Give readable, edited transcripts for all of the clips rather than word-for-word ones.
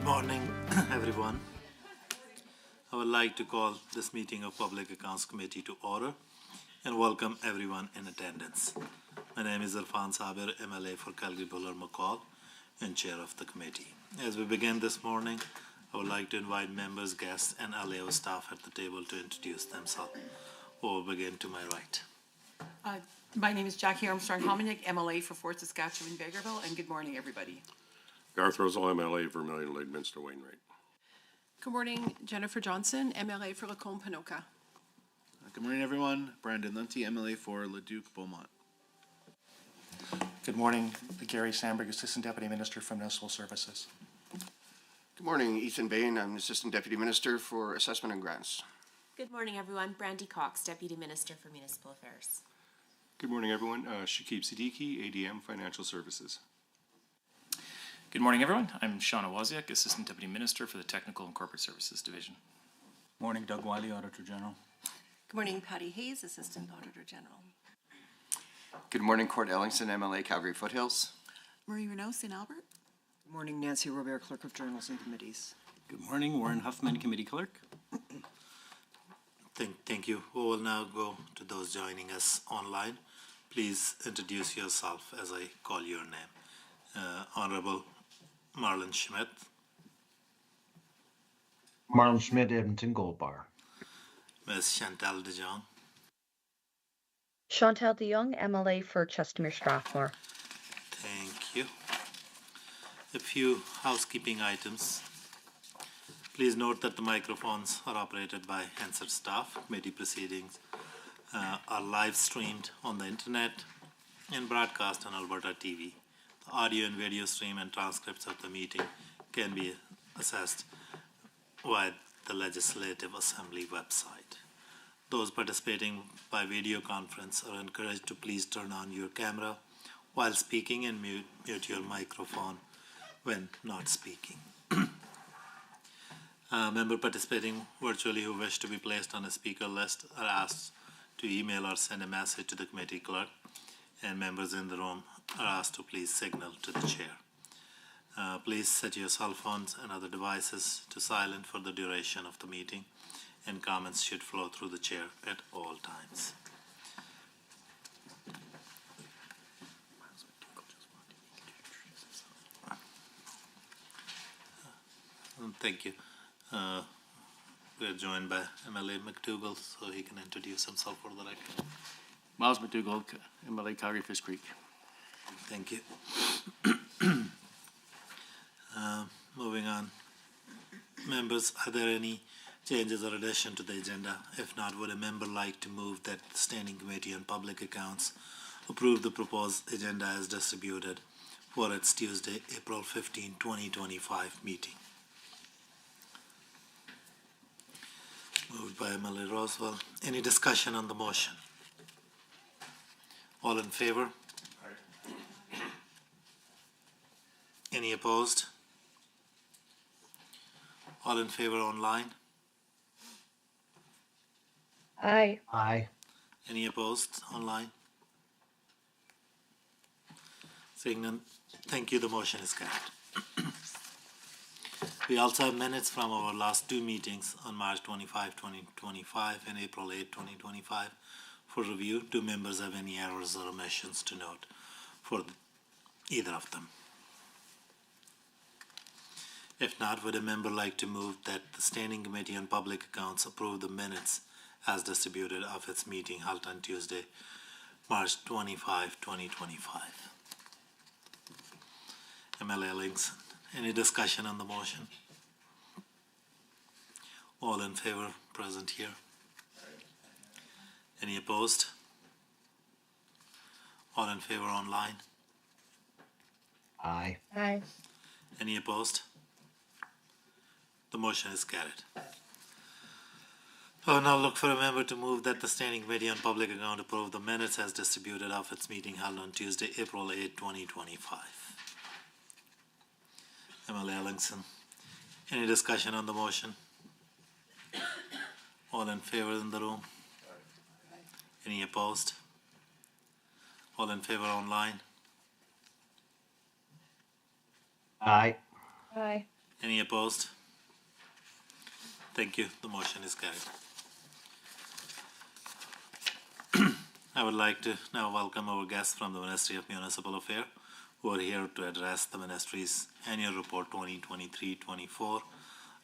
Morning, everyone. I would like to call this meeting of Public Accounts Committee to order and welcome everyone in attendance. My name is Irfan Sabir, MLA for Calgary Buller McCall and Chair of the committee. As we begin this morning, I would like to invite members, guests, and LAO staff at the table to introduce themselves. Who will begin to my right? My name is Jackie Armstrong-Hominick, MLA for Fort Saskatchewan-Vegreville, and good morning, everybody. Garth Rosal, MLA, Vermilion, Lloydminster, Wainwright. Good morning, Jennifer Johnson, MLA for Lacombe, Ponoka. Good morning, everyone. Brandon Lunty, MLA for Leduc, Beaumont. Good morning, Gary Sandberg, Assistant Deputy Minister for Municipal Services. Good morning, Ethan Bain. I'm Assistant Deputy Minister for Assessment and Grants. Good morning, everyone. Brandy Cox, Deputy Minister for Municipal Affairs. Good morning, everyone. Shakib Siddiqui, ADM Financial Services. Good morning, everyone. I'm Sean Awaziak, Assistant Deputy Minister for the Technical and Corporate Services Division. Morning, Doug Wiley, Auditor General. Good morning, Patty Hayes, Assistant Auditor General. Good morning, Court Ellingson, MLA, Calgary Foothills. Marie Renault, St. Albert. Good morning, Nancy Robert, Clerk of Journals and Committees. Good morning, Warren Huffman, Committee Clerk. Thank you. We will now go to those joining us online. Please introduce yourself as I call your name. Honorable Marlon Schmidt. Marlon Schmidt, Edmonton Gold Bar. Ms. Chantal de Jong. Chantal de Jong, MLA for Chestermere Strathmore. Thank you. A few housekeeping items. Please note that the microphones are operated by Hansard staff. Committee proceedings are live streamed on the internet and broadcast on Alberta TV. The audio and video stream and transcripts of the meeting can be accessed via the Legislative Assembly website. Those participating by video conference are encouraged to please turn on your camera while speaking and mute your microphone when not speaking. Member participating virtually who wish to be placed on a speaker list are asked to email or send a message to the committee clerk, and members in the room are asked to please signal to the chair. Please set your cell phones and other devices to silent for the duration of the meeting, and comments should flow through the chair at all times. Thank you. We're joined by MLA McDougall, so he can introduce himself for the record. Miles McDougall, MLA, Calgary Fish Creek. Thank you. Moving on. Members, are there any changes or addition to the agenda? If not, would a member like to move that the Standing Committee on Public Accounts approve the proposed agenda as distributed for its Tuesday, April 15, 2025 meeting? Moved by MLA Roswell. Any discussion on the motion? All in favor? Aye. Any opposed? All in favor online? Aye. Aye. Any opposed online? Seeing none, thank you. The motion is carried. We also have minutes from our last two meetings on March 25, 2025 and April 8, 2025 for review. Do members have any errors or omissions to note for either of them? If not, would a member like to move that the Standing Committee on Public Accounts approve the minutes as distributed of its meeting held on Tuesday, March 25, 2025? MLA Links. Any discussion on the motion? All in favor, present here. Any opposed? All in favor online? Aye. Aye. Any opposed? The motion is carried. I will now look for a member to move that the Standing Committee on Public Account approve the minutes as distributed of its meeting held on Tuesday, April 8, 2025. MLA Ellingson. Any discussion on the motion? All in favor in the room? Any opposed? All in favor online? Aye. Aye. Any opposed? Thank you. The motion is carried. I would like to now welcome our guests from the Ministry of Municipal Affairs who are here to address the Ministry's Annual Report 2023-24,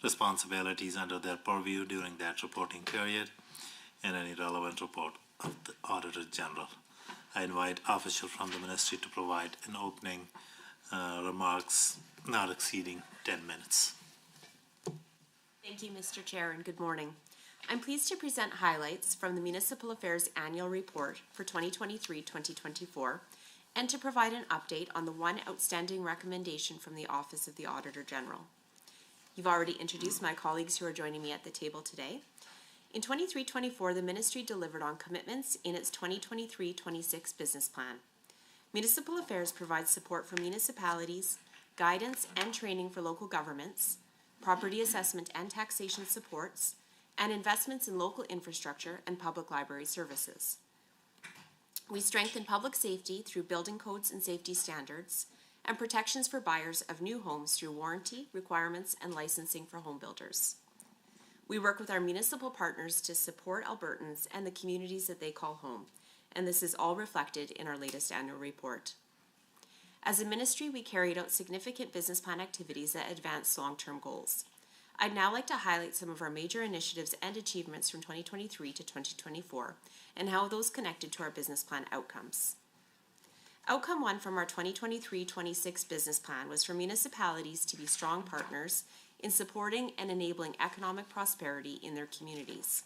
responsibilities under their purview during that reporting period, and any relevant report of the Auditor General. I invite officials from the Ministry to provide an opening remarks not exceeding 10 minutes. Thank you, Mr. Chair, and good morning. I'm pleased to present highlights from the Municipal Affairs Annual Report for 2023-2024 and to provide an update on the one outstanding recommendation from the Office of the Auditor General. You've already introduced my colleagues who are joining me at the table today. In 23-24, the Ministry delivered on commitments in its 2023-26 business plan. Municipal Affairs provides support for municipalities, guidance and training for local governments, property assessment and taxation supports, and investments in local infrastructure and public library services. We strengthen public safety through building codes and safety standards, and protections for buyers of new homes through warranty, requirements, and licensing for home builders. We work with our municipal partners to support Albertans and the communities that they call home, and this is all reflected in our latest annual report. As a ministry, we carried out significant business plan activities that advanced long-term goals. I'd now like to highlight some of our major initiatives and achievements from 2023 to 2024 and how those connected to our business plan outcomes. Outcome 1 from our 2023-26 business plan was for municipalities to be strong partners in supporting and enabling economic prosperity in their communities.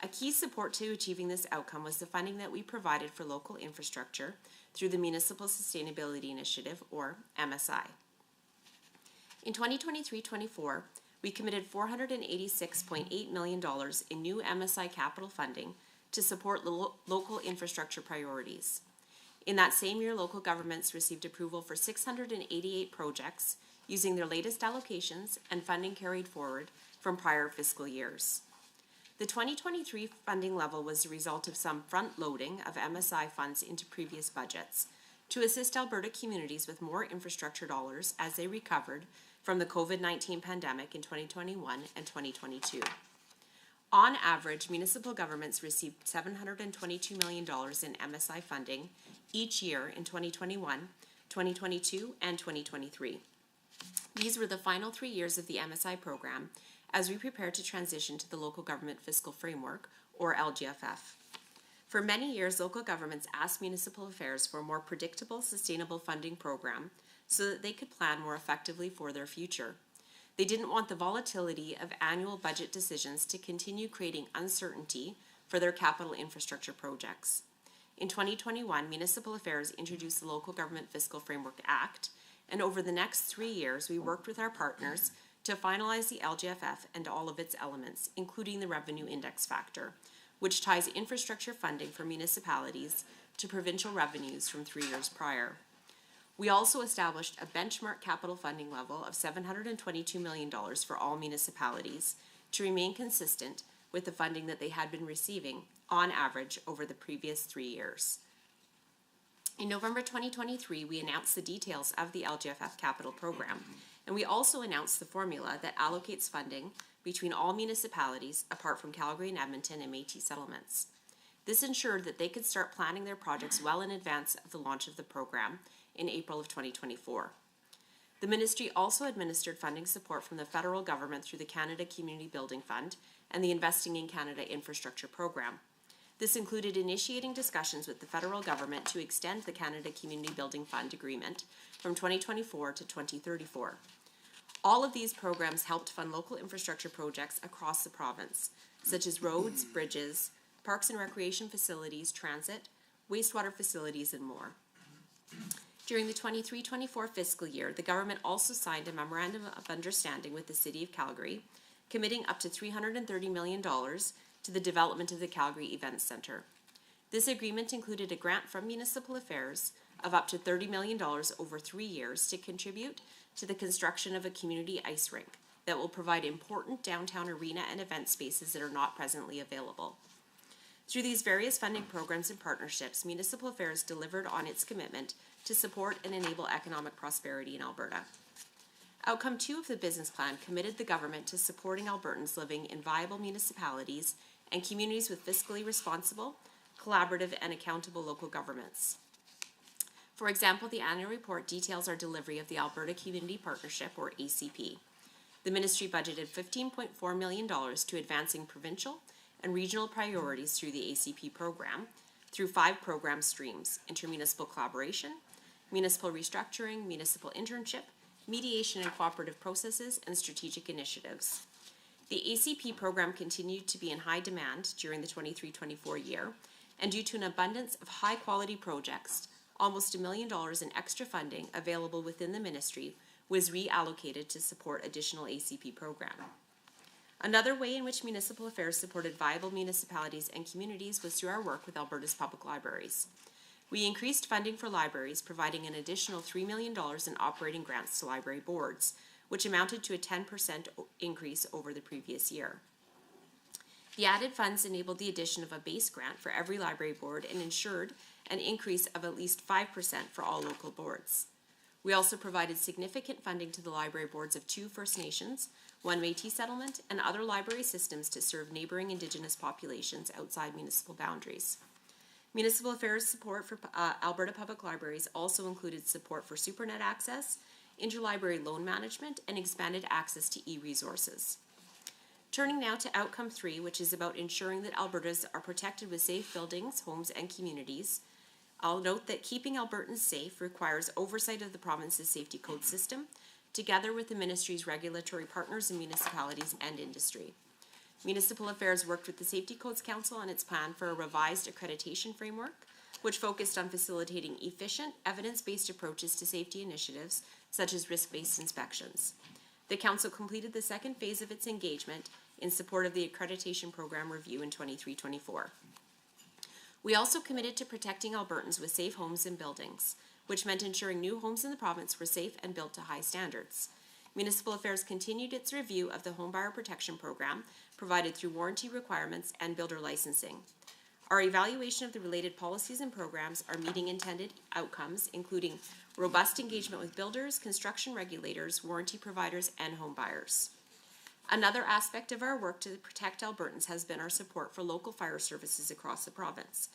A key support to achieving this outcome was the funding that we provided for local infrastructure through the Municipal Sustainability Initiative, or MSI. In 2023-24, we committed $486.8 million in new MSI capital funding to support local infrastructure priorities. In that same year, local governments received approval for 688 projects using their latest allocations and funding carried forward from prior fiscal years. The 2023 funding level was the result of some front-loading of MSI funds into previous budgets to assist Alberta communities with more infrastructure dollars as they recovered from the COVID-19 pandemic in 2021 and 2022. On average, municipal governments received $722 million in MSI funding each year in 2021, 2022, and 2023. These were the final 3 years of the MSI program as we prepare to transition to the Local Government Fiscal Framework, or LGFF. For many years, local governments asked Municipal Affairs for a more predictable, sustainable funding program so that they could plan more effectively for their future. They didn't want the volatility of annual budget decisions to continue creating uncertainty for their capital infrastructure projects. In 2021, Municipal Affairs introduced the Local Government Fiscal Framework Act, and over the next 3 years, we worked with our partners to finalize the LGFF and all of its elements, including the revenue index factor, which ties infrastructure funding for municipalities to provincial revenues from 3 years prior. We also established a benchmark capital funding level of $722 million for all municipalities to remain consistent with the funding that they had been receiving on average over the previous 3 years. In November 2023, we announced the details of the LGFF capital program, and we also announced the formula that allocates funding between all municipalities apart from Calgary and Edmonton and Métis settlements. This ensured that they could start planning their projects well in advance of the launch of the program in April of 2024. The Ministry also administered funding support from the federal government through the Canada Community Building Fund and the Investing in Canada Infrastructure Program. This included initiating discussions with the federal government to extend the Canada Community Building Fund agreement from 2024 to 2034. All of these programs helped fund local infrastructure projects across the province, such as roads, bridges, parks and recreation facilities, transit, wastewater facilities, and more. During the 23-24 fiscal year, the government also signed a Memorandum of Understanding with the City of Calgary, committing up to $330 million to the development of the Calgary Events Centre. This agreement included a grant from Municipal Affairs of up to $30 million over 3 years to contribute to the construction of a community ice rink that will provide important downtown arena and event spaces that are not presently available. Through these various funding programs and partnerships, Municipal Affairs delivered on its commitment to support and enable economic prosperity in Alberta. Outcome 2 of the business plan committed the government to supporting Albertans living in viable municipalities and communities with fiscally responsible, collaborative, and accountable local governments. For example, the annual report details our delivery of the Alberta Community Partnership, or ACP. The ministry budgeted $15.4 million to advancing provincial and regional priorities through the ACP program through 5 program streams: intermunicipal collaboration, municipal restructuring, municipal internship, mediation and cooperative processes, and strategic initiatives. The ACP program continued to be in high demand during the 23-24 year, and due to an abundance of high-quality projects, almost $1 million in extra funding available within the ministry was reallocated to support additional ACP program. Another way in which Municipal Affairs supported viable municipalities and communities was through our work with Alberta's public libraries. We increased funding for libraries, providing an additional $3 million in operating grants to library boards, which amounted to a 10% increase over the previous year. The added funds enabled the addition of a base grant for every library board and ensured an increase of at least 5% for all local boards. We also provided significant funding to the library boards of 2 First Nations, 1 Métis settlement, and other library systems to serve neighbouring Indigenous populations outside municipal boundaries. Municipal Affairs support for Alberta Public Libraries also included support for SuperNet access, interlibrary loan management, and expanded access to e-resources. Turning now to Outcome 3, which is about ensuring that Albertans are protected with safe buildings, homes, and communities. I'll note that keeping Albertans safe requires oversight of the province's safety code system, together with the ministry's regulatory partners in municipalities and industry. Municipal Affairs worked with the Safety Codes Council on its plan for a revised accreditation framework, which focused on facilitating efficient, evidence-based approaches to safety initiatives, such as risk-based inspections. The Council completed the second phase of its engagement in support of the accreditation program review in 23-24. We also committed to protecting Albertans with safe homes and buildings, which meant ensuring new homes in the province were safe and built to high standards. Municipal Affairs continued its review of the Home Buyer Protection Program, provided through warranty requirements and builder licensing. Our evaluation of the related policies and programs are meeting intended outcomes, including robust engagement with builders, construction regulators, warranty providers, and home buyers. Another aspect of our work to protect Albertans has been our support for local fire services across the province.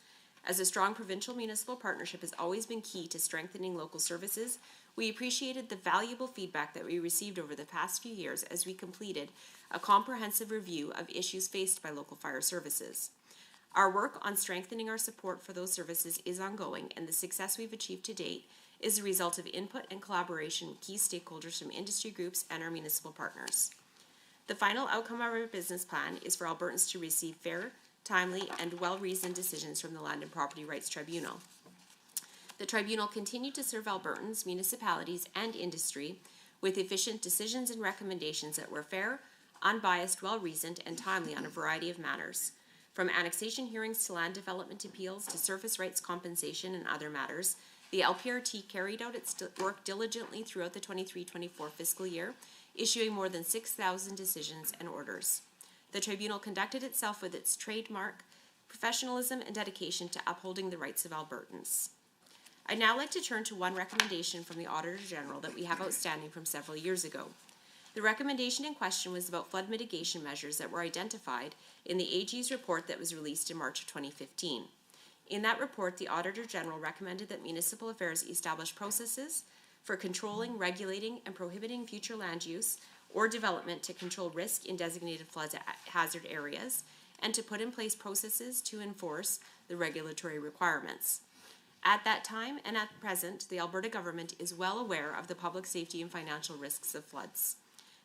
As a strong provincial municipal partnership has always been key to strengthening local services, we appreciated the valuable feedback that we received over the past few years as we completed a comprehensive review of issues faced by local fire services. Our work on strengthening our support for those services is ongoing, and the success we've achieved to date is a result of input and collaboration with key stakeholders from industry groups and our municipal partners. The final outcome of our business plan is for Albertans to receive fair, timely, and well-reasoned decisions from the Land and Property Rights Tribunal. The Tribunal continued to serve Albertans, municipalities, and industry with efficient decisions and recommendations that were fair, unbiased, well-reasoned, and timely on a variety of matters. From annexation hearings to land development appeals to surface rights compensation and other matters, the LPRT carried out its work diligently throughout the 23-24 fiscal year, issuing more than 6,000 decisions and orders. The Tribunal conducted itself with its trademark professionalism and dedication to upholding the rights of Albertans. I'd now like to turn to one recommendation from the Auditor General that we have outstanding from several years ago. The recommendation in question was about flood mitigation measures that were identified in the AG's report that was released in March of 2015. In that report, the Auditor General recommended that Municipal Affairs establish processes for controlling, regulating, and prohibiting future land use or development to control risk in designated flood hazard areas, and to put in place processes to enforce the regulatory requirements. At that time and at present, the Alberta government is well aware of the public safety and financial risks of floods.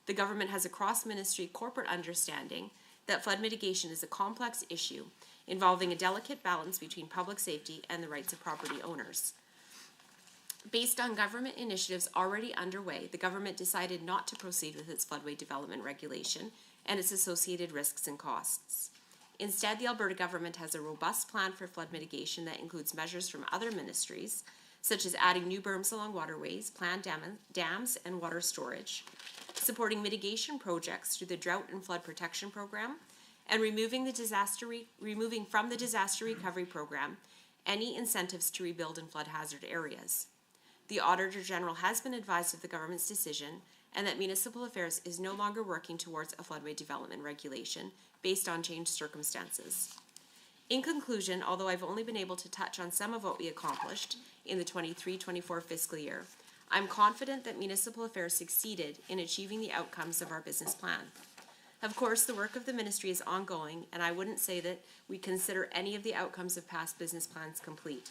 The government has a cross-ministry corporate understanding that flood mitigation is a complex issue involving a delicate balance between public safety and the rights of property owners. Based on government initiatives already underway, the government decided not to proceed with its floodway development regulation and its associated risks and costs. Instead, the Alberta government has a robust plan for flood mitigation that includes measures from other ministries, such as adding new berms along waterways, planned dams, and water storage, supporting mitigation projects through the Drought and Flood Protection Program, and removing from the Disaster Recovery Program any incentives to rebuild in flood hazard areas. The Auditor General has been advised of the government's decision and that Municipal Affairs is no longer working towards a floodway development regulation based on changed circumstances. In conclusion, although I've only been able to touch on some of what we accomplished in the 23-24 fiscal year, I'm confident that Municipal Affairs succeeded in achieving the outcomes of our business plan. Of course, the work of the ministry is ongoing, and I wouldn't say that we consider any of the outcomes of past business plans complete.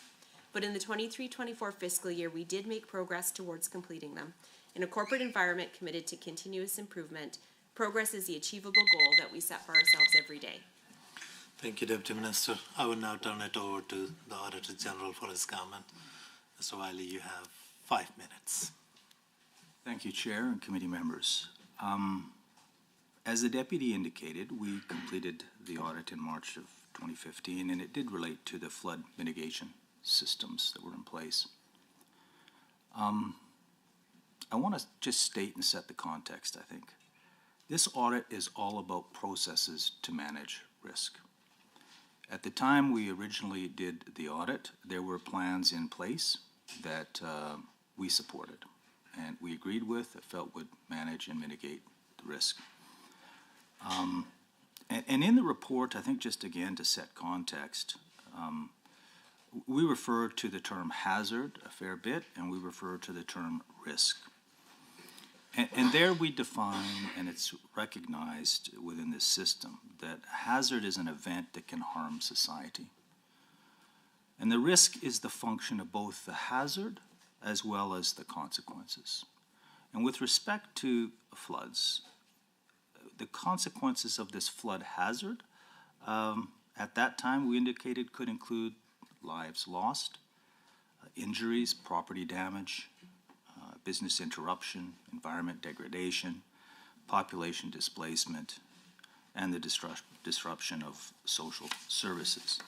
But in the 23-24 fiscal year, we did make progress towards completing them. In a corporate environment committed to continuous improvement, progress is the achievable goal that we set for ourselves every day. Thank you, Deputy Minister. I will now turn it over to the Auditor General for his comment. Mr. Wiley, you have 5 minutes. Thank you, Chair and committee members. As the Deputy indicated, we completed the audit in March of 2015, and it did relate to the flood mitigation systems that were in place. I want to just state and set the context, I think. This audit is all about processes to manage risk. At the time we originally did the audit, there were plans in place that we supported and we agreed with, that felt would manage and mitigate the risk. And in the report, I think just again to set context, we refer to the term hazard a fair bit, and we refer to the term risk. And there we define, and it's recognized within this system, that hazard is an event that can harm society. And the risk is the function of both the hazard as well as the consequences. And with respect to floods, the consequences of this flood hazard, at that time we indicated could include lives lost, injuries, property damage, business interruption, environment degradation, population displacement, and the disruption of social services.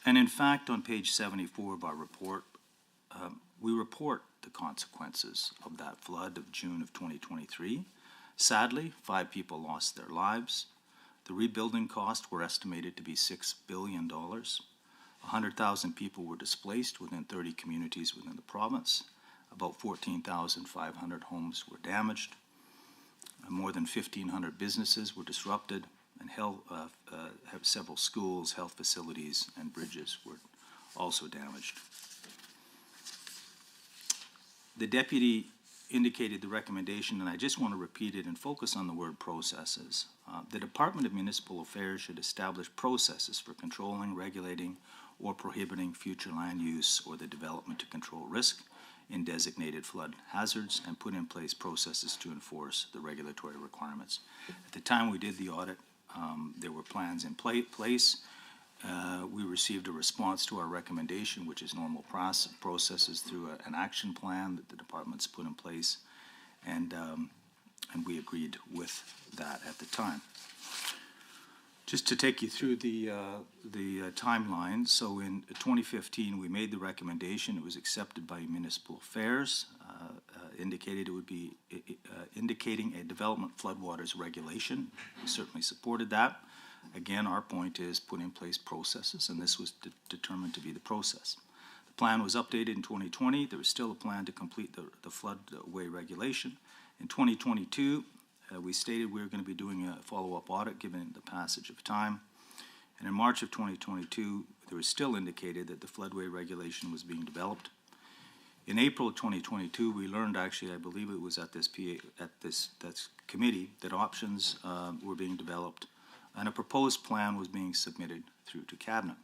And in fact, on page 74 of our report, we report the consequences of that flood of June of 2023. Sadly, 5 people lost their lives. The rebuilding costs were estimated to be $6 billion. 100,000 people were displaced within 30 communities within the province. About 14,500 homes were damaged. More than 1,500 businesses were disrupted, and several schools, health facilities, and bridges were also damaged. The Deputy indicated the recommendation, and I just want to repeat it and focus on the word processes. The Department of Municipal Affairs should establish processes for controlling, regulating, or prohibiting future land use or the development to control risk in designated flood hazards, and put in place processes to enforce the regulatory requirements. At the time we did the audit, there were plans in place. We received a response to our recommendation, which is normal processes through an action plan that the department's put in place, and we agreed with that at the time. Just to take you through the timeline, so in 2015 we made the recommendation. It was accepted by Municipal Affairs, indicated it would be indicating a development floodwaters regulation. We certainly supported that. Again, our point is put in place processes, and this was determined to be the process. The plan was updated in 2020. There was still a plan to complete the floodway regulation. In 2022, we stated we were going to be doing a follow-up audit given the passage of time. And in March of 2022, there was still indicated that the floodway regulation was being developed. In April of 2022, we learned, actually, I believe it was at this committee, that options were being developed, and a proposed plan was being submitted through to Cabinet.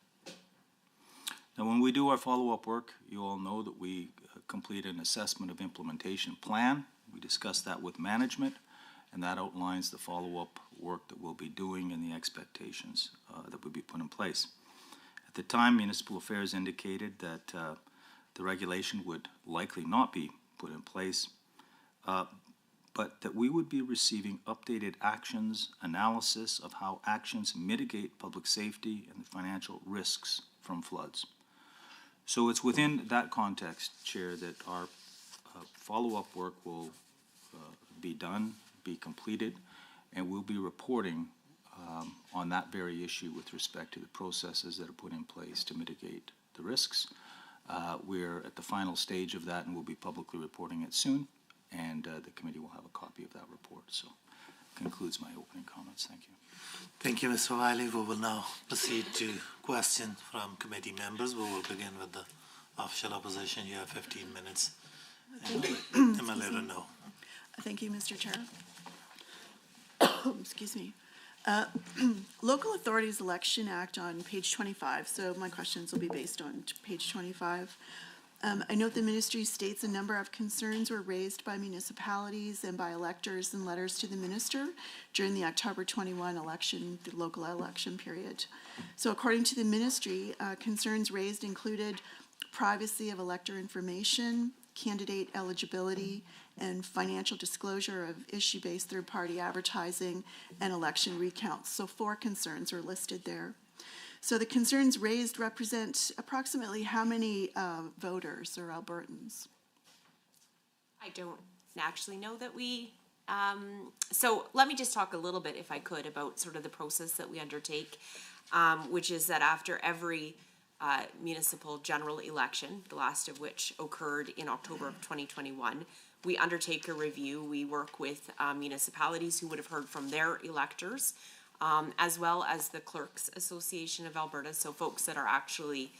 Now, when we do our follow-up work, you all know that we complete an assessment of implementation plan. We discuss that with management, and that outlines the follow-up work that we'll be doing and the expectations that will be put in place. At the time, Municipal Affairs indicated that the regulation would likely not be put in place, but that we would be receiving updated actions, analysis of how actions mitigate public safety and the financial risks from floods. So it's within that context, Chair, that our follow-up work will be done, be completed, and we'll be reporting on that very issue with respect to the processes that are put in place to mitigate the risks. We're at the final stage of that, and we'll be publicly reporting it soon. and the committee will have a copy of that report. So concludes my opening comments. Thank you. Thank you, Mr. Wiley. We will now proceed to questions from committee members. We will begin with the official opposition. You have 15 minutes. MLA Renault. Thank you, Mr. Chair. Excuse me. Local Authorities Election Act on page 25. So my questions will be based on page 25. I note the ministry states a number of concerns were raised by municipalities and by electors in letters to the minister during the October 21 election, the local election period. So according to the ministry, concerns raised included privacy of elector information, candidate eligibility, and financial disclosure of issue-based third-party advertising and election recounts. So 4 concerns are listed there. So the concerns raised represent approximately how many voters or Albertans? I don't actually know that we, so let me just talk a little bit, if I could, about sort of the process that we undertake, which is that after every municipal general election, the last of which occurred in October of 2021, we undertake a review. We work with municipalities who would have heard from their electors, as well as the Clerks Association of Alberta, so folks that are actually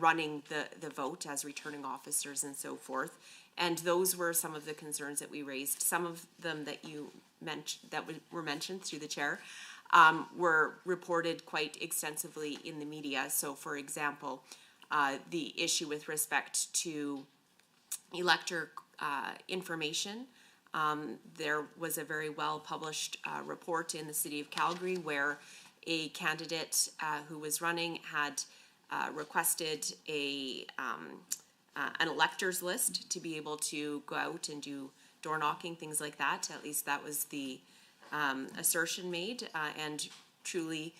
running the vote as returning officers and so forth. And those were some of the concerns that we raised. Some of them that you mentioned, that were mentioned through the chair, were reported quite extensively in the media. So, for example, the issue with respect to elector information. There was a very well-published report in the city of Calgary where a candidate who was running had requested an electors list to be able to go out and do door knocking, things like that. At least that was the assertion made, and truly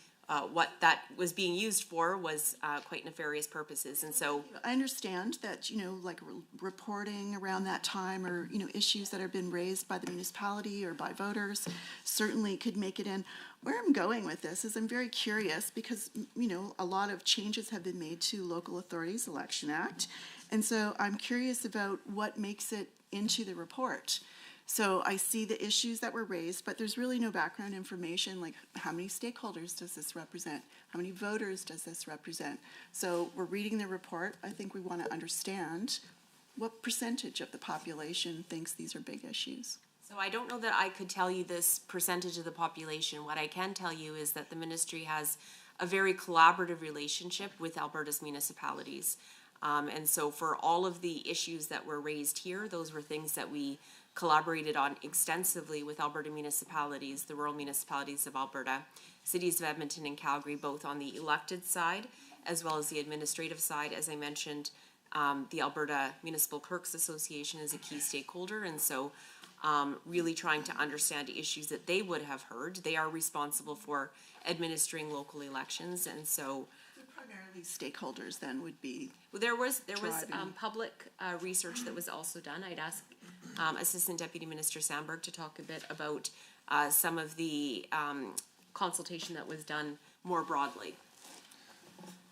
what that was being used for was quite nefarious purposes. And so I understand that, like reporting around that time or, issues that have been raised by the municipality or by voters certainly could make it in. Where I'm going with this is I'm very curious because, a lot of changes have been made to Local Authorities Election Act. And so I'm curious about what makes it into the report. So I see the issues that were raised, but there's really no background information, like how many stakeholders does this represent? How many voters does this represent? So we're reading the report. I think we want to understand what percentage of the population thinks these are big issues. So I don't know that I could tell you this percentage of the population. What I can tell you is that the ministry has a very collaborative relationship with Alberta's municipalities. And so for all of the issues that were raised here, those were things that we collaborated on extensively with Alberta municipalities, the rural municipalities of Alberta, cities of Edmonton and Calgary, both on the elected side as well as the administrative side. As I mentioned, the Alberta Municipal Clerks Association is a key stakeholder, and so really trying to understand issues that they would have heard. They are responsible for administering local elections, and so primarily stakeholders then would be. Well, there was public research that was also done. I'd ask Assistant Deputy Minister Sandberg to talk a bit about some of the consultation that was done more broadly.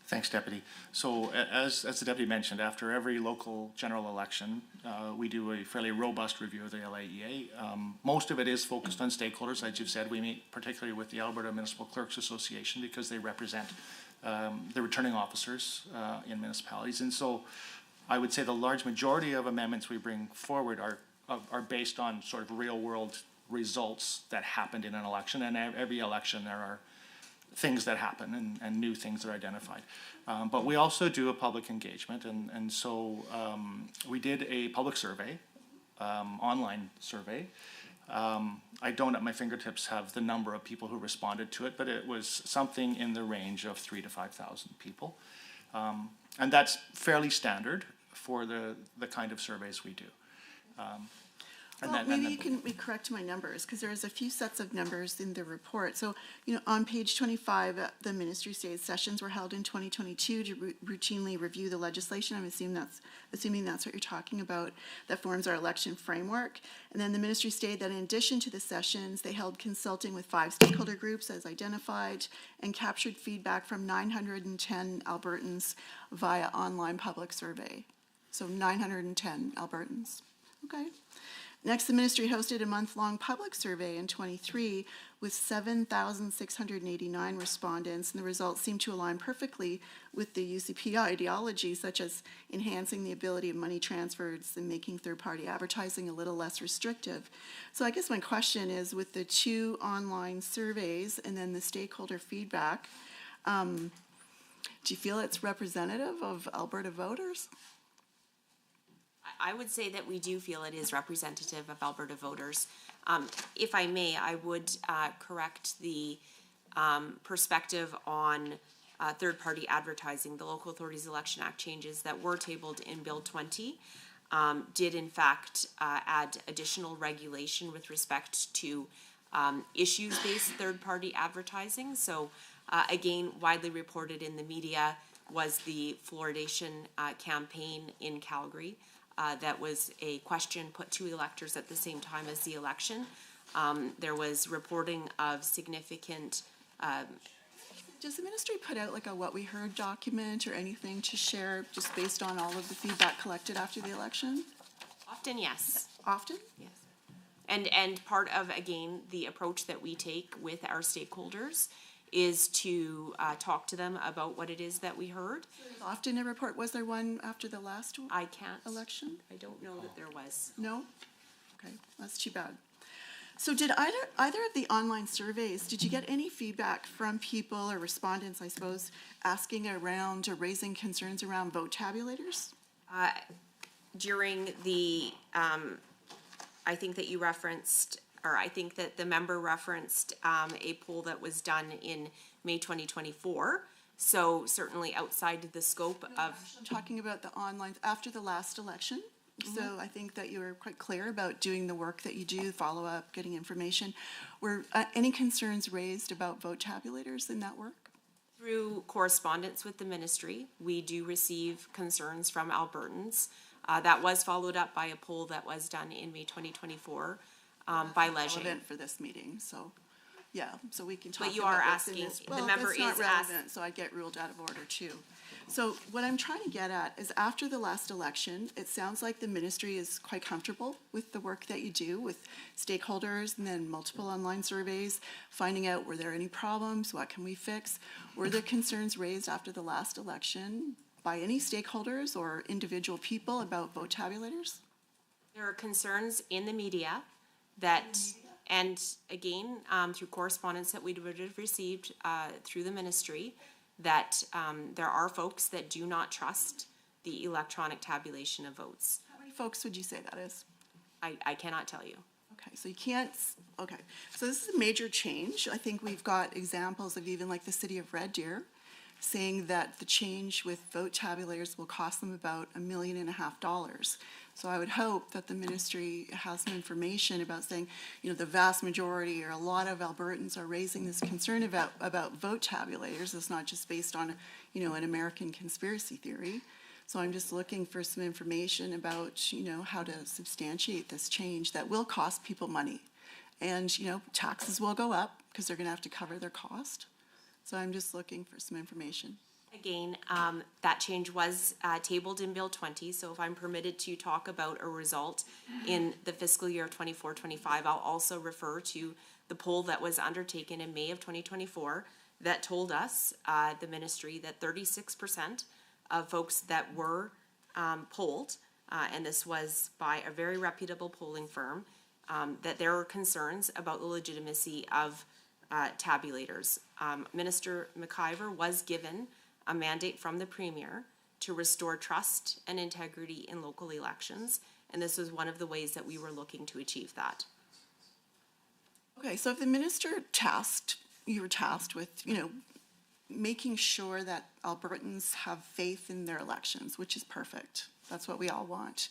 Thanks, Deputy. So as the Deputy mentioned, after every local general election, we do a fairly robust review of the LAEA. Most of it is focused on stakeholders. As you've said, we meet particularly with the Alberta Municipal Clerks Association because they represent the returning officers in municipalities. And so I would say the large majority of amendments we bring forward are based on sort of real world results that happened in an election. And every election there are things that happen and new things that are identified. But we also do a public engagement, and so we did a public survey, online survey. I don't at my fingertips have the number of people who responded to it, but it was something in the range of 3,000 to 5,000 people. And that's fairly standard for the kind of surveys we do. Maybe you can correct my numbers, because there's a few sets of numbers in the report. So, on page 25, the ministry states sessions were held in 2022 to routinely review the legislation. I'm assuming that's what you're talking about, that forms our election framework. And then the ministry stated that in addition to the sessions, they held consulting with 5 stakeholder groups as identified and captured feedback from 910 Albertans via online public survey. So 910 Albertans. Okay. Next, the ministry hosted a month-long public survey in '23 with 7,689 respondents, and the results seem to align perfectly with the UCP ideology, such as enhancing the ability of money transfers and making third-party advertising a little less restrictive. So I guess my question is, with the 2 online surveys and then the stakeholder feedback, do you feel it's representative of Alberta voters? I would say that we do feel it is representative of Alberta voters. If I may, I would correct the perspective on third-party advertising. The Local Authorities Election Act changes that were tabled in Bill 20 did in fact add additional regulation with respect to issues-based third-party advertising. So again, widely reported in the media was the fluoridation campaign in Calgary. That was a question put to electors at the same time as the election. There was reporting of significant. Does the ministry put out like a what we heard document or anything to share just based on all of the feedback collected after the election? Often, yes. Often? Yes. And part of, again, the approach that we take with our stakeholders is to talk to them about what it is that we heard. Often a report, was there one after the last I can't. election? I don't know that there was. No? Okay, that's too bad. So did either of the online surveys, did you get any feedback from people or respondents, I suppose, asking around or raising concerns around vote tabulators? During the, I think that you referenced, or I think that the member referenced a poll that was done in May 2024. So certainly outside the scope of. I'm talking about the online, after the last election. So I think that you were quite clear about doing the work that you do, follow up, getting information. Were any concerns raised about vote tabulators in that work? Through correspondence with the ministry, we do receive concerns from Albertans. That was followed up by a poll that was done in May 2024 by Leger. Relevant for this meeting, so yeah, so we can talk But you about are this in asking, this. the Well, member that's not is asked. relevant, so I get ruled out of order too. So what I'm trying to get at is after the last election, it sounds like the ministry is quite comfortable with the work that you do with stakeholders and then multiple online surveys, finding out were there any problems, what can we fix? Were there concerns raised after the last election by any stakeholders or individual people about vote tabulators? There are concerns in the media that, and again, through correspondence that we would have received through the ministry, that there are folks that do not trust the electronic tabulation of votes. How many folks would you say that is? I cannot tell you. Okay, so you can't, okay. So this is a major change. I think we've got examples of even like the city of Red Deer saying that the change with vote tabulators will cost them about $1.5 million. So I would hope that the ministry has some information about saying, you know, the vast majority or a lot of Albertans are raising this concern about vote tabulators. It's not just based on, you know, an American conspiracy theory. So I'm just looking for some information about, you know, how to substantiate this change that will cost people money. And, you know, taxes will go up because they're going to have to cover their cost. So I'm just looking for some information. Again, that change was tabled in Bill 20, so if I'm permitted to talk about a result in the fiscal year 24-25, I'll also refer to the poll that was undertaken in May of 2024 that told us, the ministry, that 36% of folks that were polled, and this was by a very reputable polling firm, that there were concerns about the legitimacy of tabulators. Minister McIver was given a mandate from the Premier to restore trust and integrity in local elections, and this was one of the ways that we were looking to achieve that. Okay, so if the minister you were tasked with, you know, making sure that Albertans have faith in their elections, which is perfect. That's what we all want.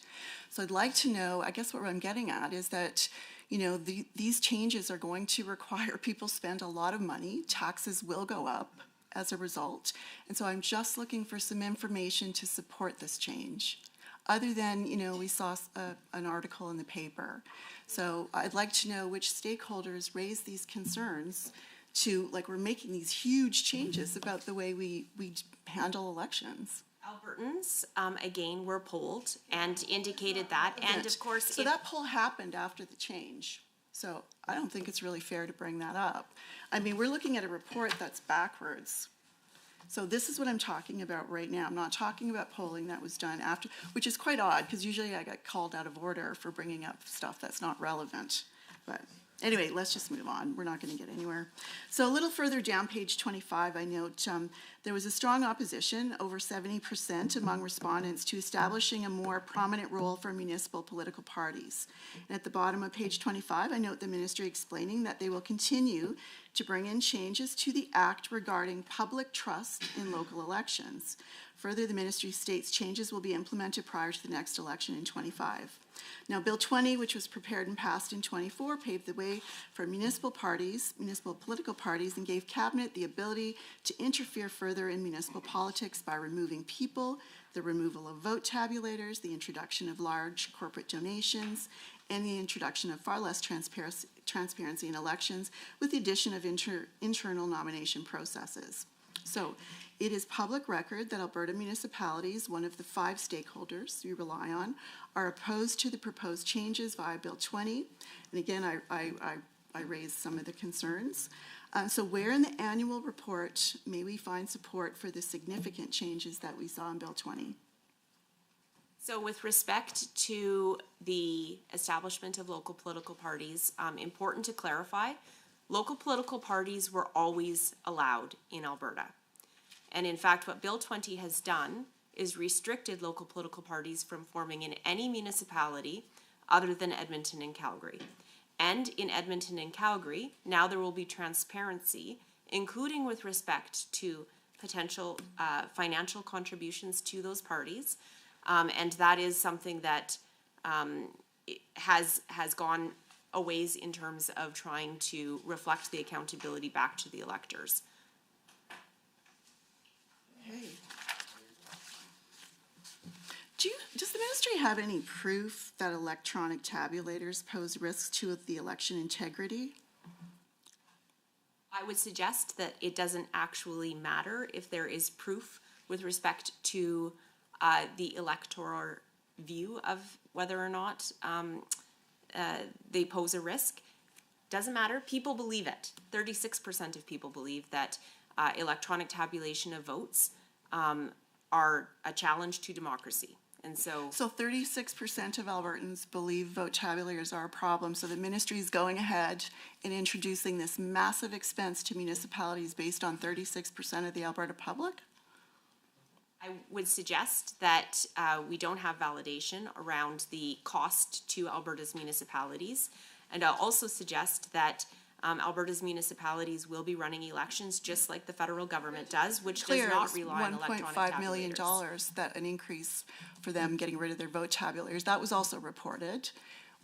So I'd like to know, I guess what I'm getting at is that, you know, these changes are going to require people spend a lot of money. Taxes will go up as a result. And so I'm just looking for some information to support this change. Other than, you know, we saw an article in the paper. So I'd like to know which stakeholders raise these concerns to, like, we're making these huge changes about the way we handle elections. Albertans, again, were polled and indicated that, and of course. So that poll happened after the change. So I don't think it's really fair to bring that up. I mean, we're looking at a report that's backwards. So this is what I'm talking about right now. I'm not talking about polling that was done after, which is quite odd, because usually I get called out of order for bringing up stuff that's not relevant. But anyway, let's just move on. We're not going to get anywhere. So a little further down, page 25, I note there was a strong opposition, over 70% among respondents, to establishing a more prominent role for municipal political parties. And at the bottom of page 25, I note the ministry explaining that they will continue to bring in changes to the Act regarding public trust in local elections. Further, the ministry states changes will be implemented prior to the next election in 25. Now, Bill 20, which was prepared and passed in 24, paved the way for municipal political parties, and gave Cabinet the ability to interfere further in municipal politics by removing people, the removal of vote tabulators, the introduction of large corporate donations, and the introduction of far less transparency in elections, with the addition of internal nomination processes. So it is public record that Alberta municipalities, one of the 5 stakeholders we rely on, are opposed to the proposed changes via Bill 20. And again, I raised some of the concerns. So where in the annual report may we find support for the significant changes that we saw in Bill 20? So with respect to the establishment of local political parties, important to clarify, local political parties were always allowed in Alberta. And in fact, what Bill 20 has done is restricted local political parties from forming in any municipality other than Edmonton and Calgary. And in Edmonton and Calgary, now there will be transparency, including with respect to potential financial contributions to those parties. And that is something that has gone a ways in terms of trying to reflect the accountability back to the electors. Okay. Does the ministry have any proof that electronic tabulators pose risks to the election integrity? I would suggest that it doesn't actually matter if there is proof with respect to the electoral view of whether or not they pose a risk. Doesn't matter. People believe it. 36% of people believe that electronic tabulation of votes are a challenge to democracy. And so 36% of Albertans believe vote tabulators are a problem. So the ministry is going ahead and introducing this massive expense to municipalities based on 36% of the Alberta public? I would suggest that we don't have validation around the cost to Alberta's municipalities. And I'll also suggest that Alberta's municipalities will be running elections just like the federal government does, which does not rely on electronic tabulators. $1.5 million, that an increase for them getting rid of their vote tabulators. That was also reported.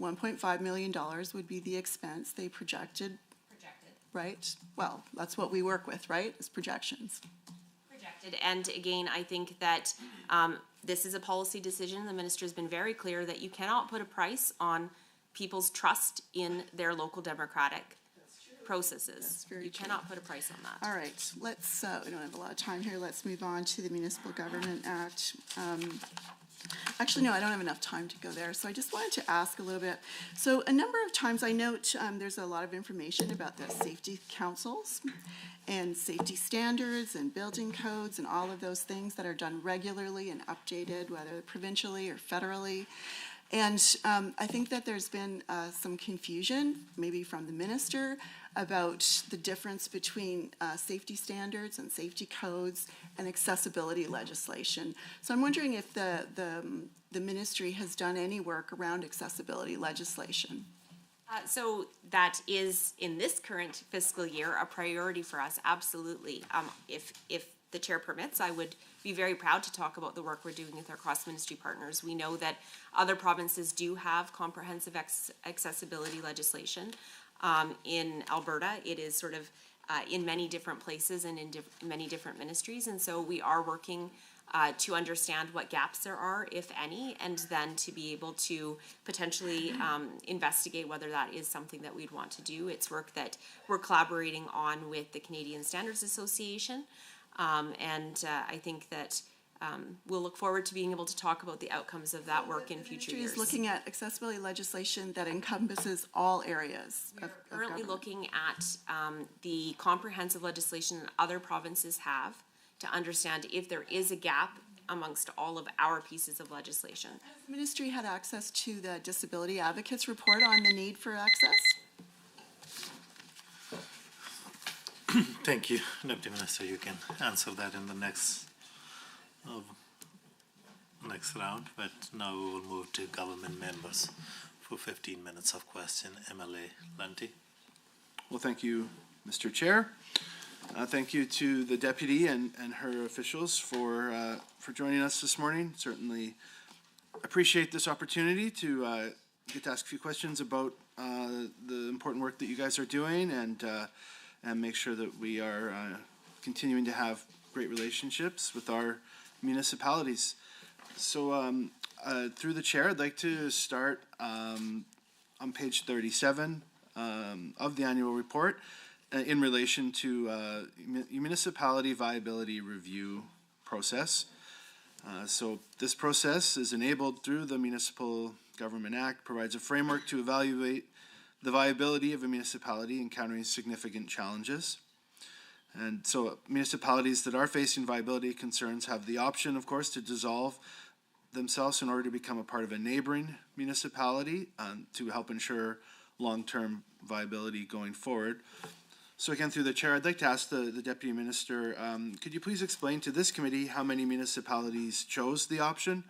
$1.5 million would be the expense they projected. Right? Well, that's what we work with, right? Is projections. And again, I think that this is a policy decision. The minister has been very clear that you cannot put a price on people's trust in their local democratic processes. You cannot put a price on that. All right, let's, we don't have a lot of time here. Let's move on to the Municipal Government Act. Actually, no, I don't have enough time to go there. So I just wanted to ask a little bit. So a number of times I note there's a lot of information about the safety councils and safety standards and building codes and all of those things that are done regularly and updated, whether provincially or federally. And I think that there's been some confusion, maybe from the minister, about the difference between safety standards and safety codes and accessibility legislation. So I'm wondering if the ministry has done any work around accessibility legislation. So that is, in this current fiscal year, a priority for us, absolutely. If the chair permits, I would be very proud to talk about the work we're doing with our cross-ministry partners. We know that other provinces do have comprehensive accessibility legislation. In Alberta, it is sort of in many different places and in many different ministries, and so we are working to understand what gaps there are, if any, and then to be able to potentially investigate whether that is something that we'd want to do. It's work that we're collaborating on with the Canadian Standards Association, and I think that we'll look forward to being able to talk about the outcomes of that work in future Ministry years. is looking at accessibility legislation that encompasses all areas of Currently government. looking at the comprehensive legislation that other provinces have to understand if there is a gap amongst all of our pieces of legislation. Has the ministry had access to the Disability Advocates report on the need for access? Thank you, Deputy Minister. You can answer that in the next round, but now we will move to government members for 15 minutes of question. MLA Lunty. Well, thank you, Mr. Chair. Thank you to the deputy and her officials for joining us this morning. Certainly appreciate this opportunity to get to ask a few questions about the important work that you guys are doing and make sure that we are continuing to have great relationships with our municipalities. So through the chair, I'd like to start on page 37 of the annual report in relation to municipality viability review process. So this process is enabled through the Municipal Government Act, provides a framework to evaluate the viability of a municipality encountering significant challenges. And so municipalities that are facing viability concerns have the option, of course, to dissolve themselves in order to become a part of a neighboring municipality to help ensure long-term viability going forward. So again, through the chair, I'd like to ask the Deputy Minister, could you please explain to this committee how many municipalities chose the option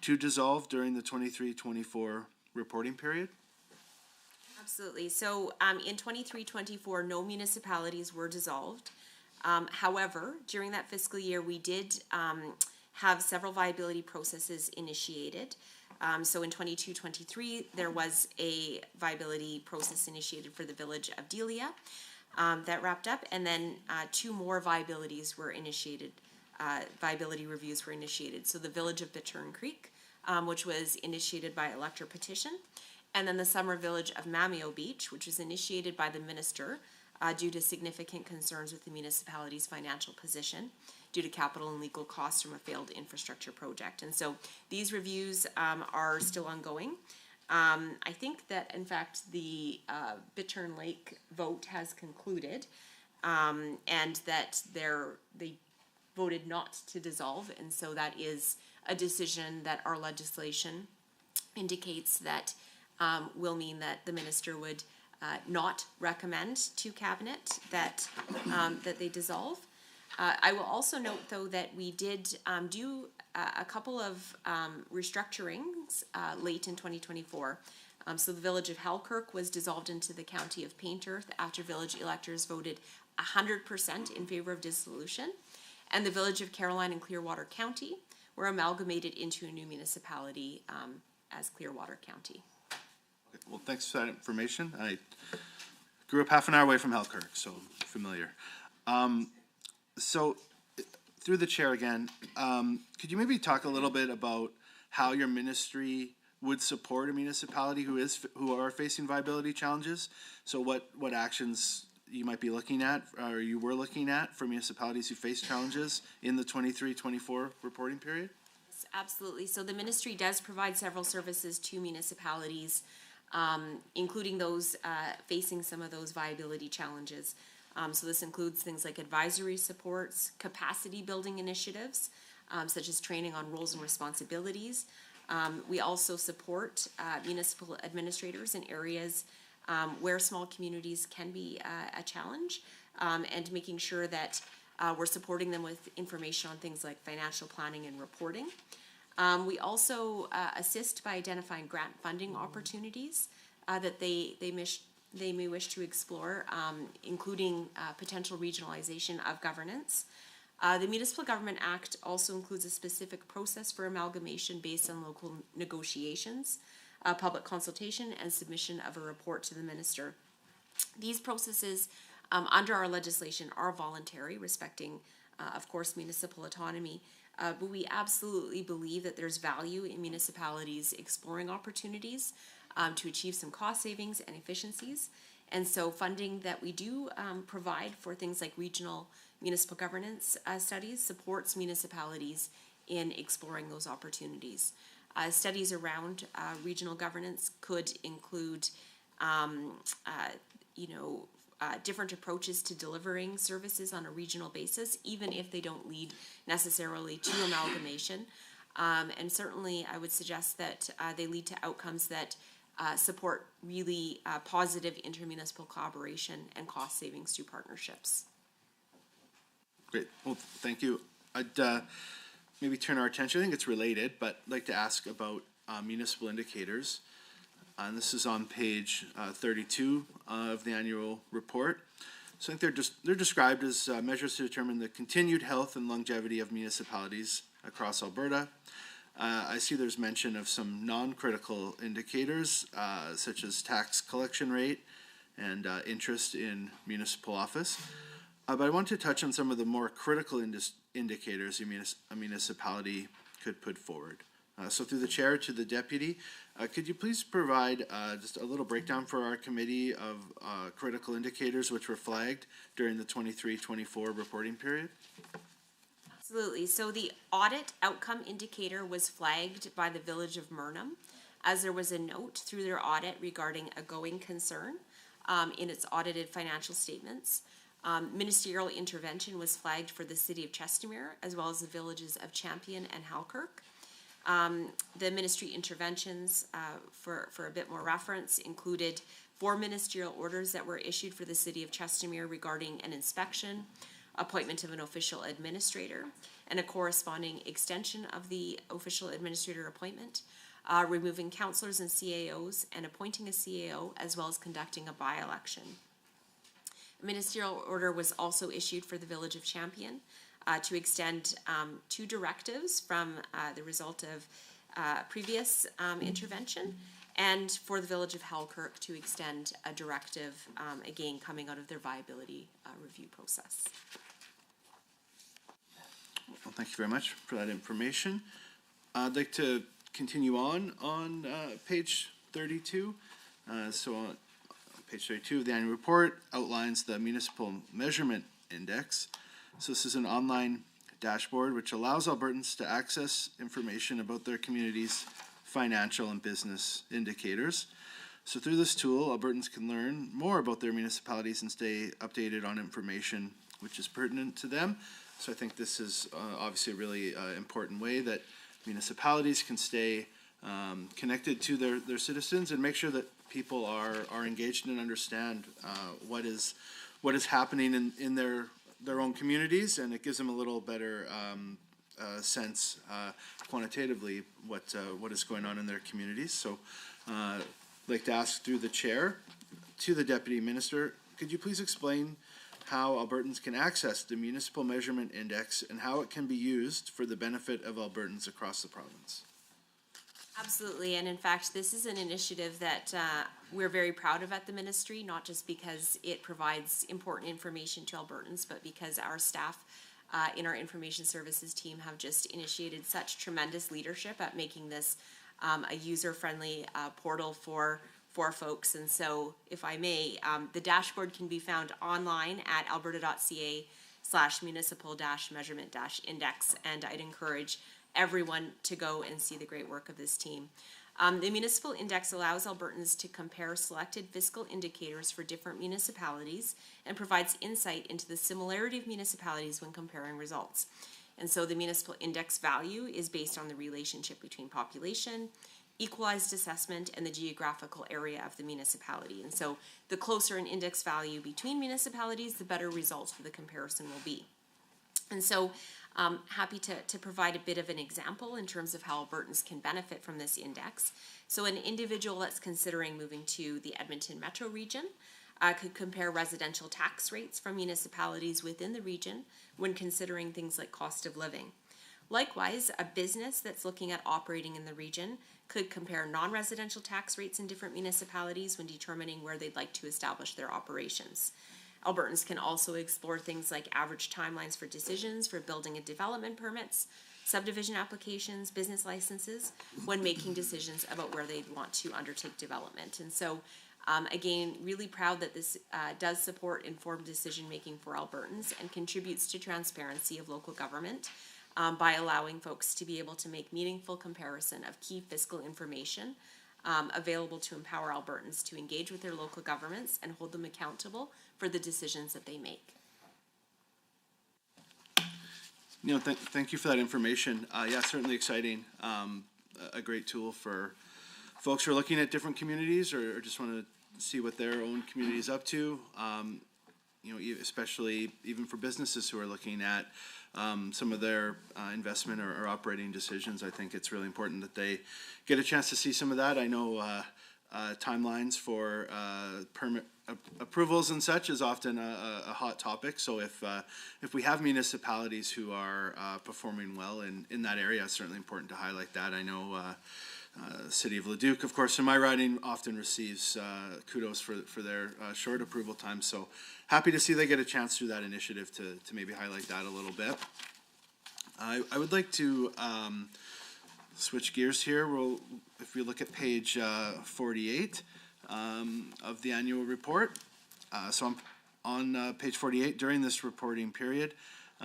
to dissolve during the 23-24 reporting period? Absolutely. So in 23-24, no municipalities were dissolved. However, during that fiscal year, we did have several viability processes initiated. So in 22-23, there was a viability process initiated for the village of Delia that wrapped up, and then two more viabilities were initiated. Viability reviews were initiated. So the village of Bittern Creek, which was initiated by elector petition, and then the summer village of Mamio Beach, which was initiated by the minister due to significant concerns with the municipality's financial position due to capital and legal costs from a failed infrastructure project. And so these reviews are still ongoing. I think that, in fact, the Bittern Lake vote has concluded and that they voted not to dissolve. And so that is a decision that our legislation indicates that will mean that the minister would not recommend to cabinet that that they dissolve. I will also note, though, that we did do a couple of restructurings late in 2024. So the village of Halkirk was dissolved into the county of Paintearth after village electors voted 100% in favor of dissolution. And the village of Caroline and Clearwater County were amalgamated into a new municipality as Clearwater County. Okay, well, thanks for that information. I grew up half an hour away from Halkirk, so familiar. So through the chair again, could you maybe talk a little bit about how your ministry would support a municipality who are facing viability challenges? So what actions you might be looking at, or you were looking at, for municipalities who face challenges in the 23-24 reporting period? Yes, absolutely. So the ministry does provide several services to municipalities, including those facing some of those viability challenges. So this includes things like advisory supports, capacity building initiatives, such as training on roles and responsibilities. We also support municipal administrators in areas where small communities can be a challenge, and making sure that we're supporting them with information on things like financial planning and reporting. We also assist by identifying grant funding opportunities that they may wish to explore, including potential regionalization of governance. The Municipal Government Act also includes a specific process for amalgamation based on local negotiations, public consultation, and submission of a report to the minister. These processes under our legislation are voluntary, respecting, of course, municipal autonomy, but we absolutely believe that there's value in municipalities exploring opportunities to achieve some cost savings and efficiencies. And so funding that we do provide for things like regional municipal governance studies supports municipalities in exploring those opportunities. Studies around regional governance could include, different approaches to delivering services on a regional basis, even if they don't lead necessarily to amalgamation. And certainly, I would suggest that they lead to outcomes that support really positive intermunicipal collaboration and cost savings through partnerships. Great. Well, thank you. I'd maybe turn our attention, I think it's related, but I'd like to ask about municipal indicators. And this is on page 32 of the annual report. So I think they're described as measures to determine the continued health and longevity of municipalities across Alberta. I see there's mention of some non-critical indicators, such as tax collection rate and interest in municipal office. But I want to touch on some of the more critical indicators a municipality could put forward. So through the chair to the deputy, could you please provide just a little breakdown for our committee of critical indicators which were flagged during the 23-24 reporting period? Absolutely. So the audit outcome indicator was flagged by the Village of Murnum, as there was a note through their audit regarding a going concern in its audited financial statements. Ministerial intervention was flagged for the City of Chestermere, as well as the villages of Champion and Halkirk. The ministry interventions, for a bit more reference, included 4 ministerial orders that were issued for the City of Chestermere regarding an inspection, appointment of an official administrator, and a corresponding extension of the official administrator appointment, removing councillors and CAOs and appointing a CAO, as well as conducting a by-election. A ministerial order was also issued for the Village of Champion to extend 2 directives from the result of previous intervention, and for the Village of Halkirk to extend a directive, again, coming out of their viability review process. Well, thank you very much for that information. I'd like to continue on page 32. So on page 32 of the annual report outlines the Municipal Measurement Index. So this is an online dashboard which allows Albertans to access information about their community's financial and business indicators. So through this tool, Albertans can learn more about their municipalities and stay updated on information which is pertinent to them. So I think this is obviously a really important way that municipalities can stay connected to their citizens and make sure that people are engaged and understand what is happening in their own communities, and it gives them a little better sense quantitatively what is going on in their communities. So I'd like to ask through the chair to the deputy minister, could you please explain how Albertans can access the Municipal Measurement Index and how it can be used for the benefit of Albertans across the province? Absolutely, and in fact, this is an initiative that we're very proud of at the ministry, not just because it provides important information to Albertans, but because our staff in our information services team have just initiated such tremendous leadership at making this a user-friendly portal for folks. And so, if I may, the dashboard can be found online at alberta.ca/municipal-measurement-index, and I'd encourage everyone to go and see the great work of this team. The Municipal Index allows Albertans to compare selected fiscal indicators for different municipalities and provides insight into the similarity of municipalities when comparing results. And so the Municipal Index value is based on the relationship between population, equalized assessment, and the geographical area of the municipality. And so the closer an index value between municipalities, the better results for the comparison will be. And so happy to provide a bit of an example in terms of how Albertans can benefit from this index. So an individual that's considering moving to the Edmonton metro region could compare residential tax rates from municipalities within the region when considering things like cost of living. Likewise, a business that's looking at operating in the region could compare non-residential tax rates in different municipalities when determining where they'd like to establish their operations. Albertans can also explore things like average timelines for decisions for building and development permits, subdivision applications, business licenses, when making decisions about where they'd want to undertake development. And so, again, really proud that this does support informed decision-making for Albertans and contributes to transparency of local government by allowing folks to be able to make meaningful comparison of key fiscal information available to empower Albertans to engage with their local governments and hold them accountable for the decisions that they make. Thank you for that information. Yeah, certainly exciting. A great tool for folks who are looking at different communities or just want to see what their own community is up to. Especially even for businesses who are looking at some of their investment or operating decisions. I think it's really important that they get a chance to see some of that. I know timelines for permit approvals and such is often a hot topic. So if we have municipalities who are performing well in that area, it's certainly important to highlight that. I know the City of Leduc, of course, in my riding, often receives kudos for their short approval time. So happy to see they get a chance through that initiative to maybe highlight that a little bit. I would like to switch gears here. If we look at page 48 of the annual report. So I'm on page 48. During this reporting period,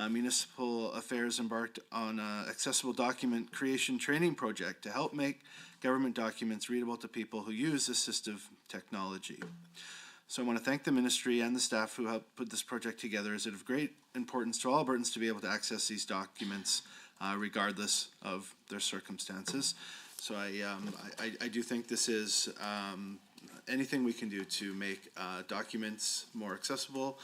Municipal Affairs embarked on an accessible document creation training project to help make government documents readable to people who use assistive technology. So I want to thank the ministry and the staff who helped put this project together, as it is of great importance to all Albertans to be able to access these documents regardless of their circumstances. So I do think this is anything we can do to make documents more accessible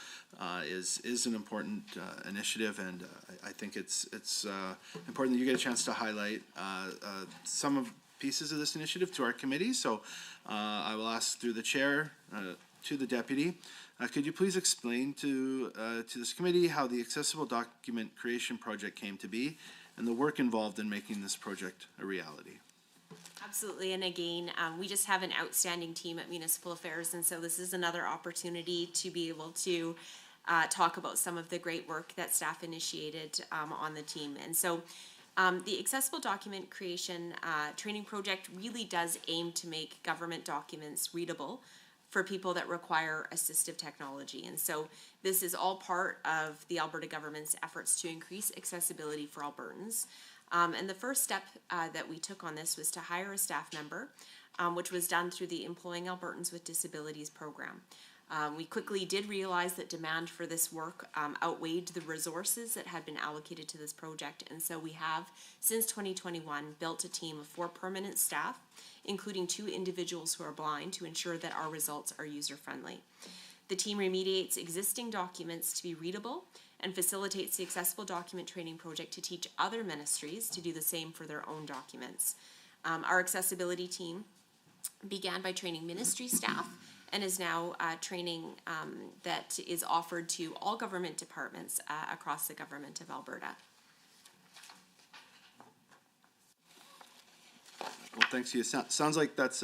is an important initiative, and I think it's important that you get a chance to highlight some of pieces of this initiative to our committee. So I will ask through the chair to the deputy. Could you please explain to this committee how the Accessible Document Creation Project came to be and the work involved in making this project a reality? Absolutely, and again, we just have an outstanding team at Municipal Affairs, and so this is another opportunity to be able to talk about some of the great work that staff initiated on the team. And so the Accessible Document Creation Training Project really does aim to make government documents readable for people that require assistive technology. And so this is all part of the Alberta government's efforts to increase accessibility for Albertans. And the first step that we took on this was to hire a staff member, which was done through the Employing Albertans with Disabilities program. We quickly did realize that demand for this work outweighed the resources that had been allocated to this project, and so we have, since 2021, built a team of 4 permanent staff, including 2 individuals who are blind, to ensure that our results are user-friendly. The team remediates existing documents to be readable and facilitates the Accessible Document Training Project to teach other ministries to do the same for their own documents. Our accessibility team began by training ministry staff and is now training that is offered to all government departments across the government of Alberta. Well, thanks. It sounds like that's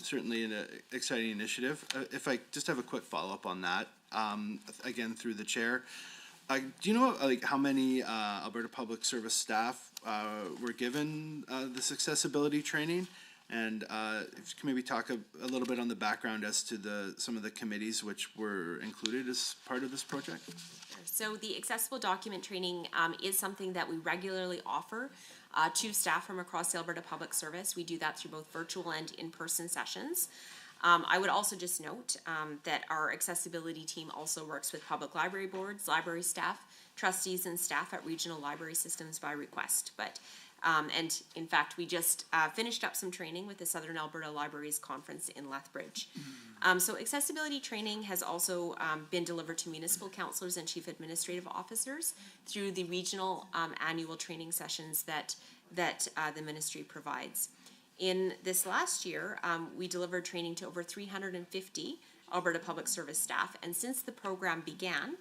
certainly an exciting initiative. If I just have a quick follow-up on that, again through the chair, do you know how many Alberta Public Service staff were given this accessibility training? And if you can maybe talk a little bit on the background as to some of the committees which were included as part of this project? So the accessible document training is something that we regularly offer to staff from across the Alberta Public Service. We do that through both virtual and in-person sessions. I would also just note that our accessibility team also works with public library boards, library staff, trustees, and staff at regional library systems by request. And in fact, we just finished up some training with the Southern Alberta Libraries Conference in Lethbridge. So accessibility training has also been delivered to municipal councillors and chief administrative officers through the regional annual training sessions that the ministry provides. In this last year, we delivered training to over 350 Alberta Public Service staff, and since the program began,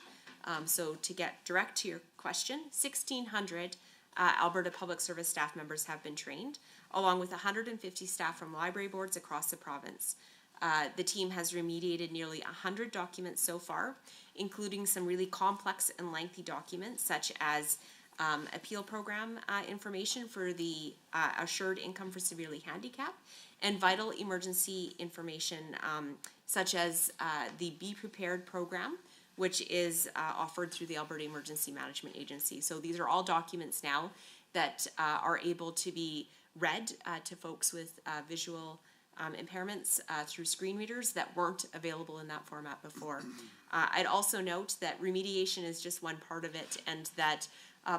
so to get direct to your question, 1,600 Alberta Public Service staff members have been trained, along with 150 staff from library boards across the province. The team has remediated nearly 100 documents so far, including some really complex and lengthy documents, such as appeal program information for the Assured Income for Severely Handicapped, and vital emergency information such as the Be Prepared program, which is offered through the Alberta Emergency Management Agency. So these are all documents now that are able to be read to folks with visual impairments through screen readers that weren't available in that format before. I'd also note that remediation is just one part of it, and that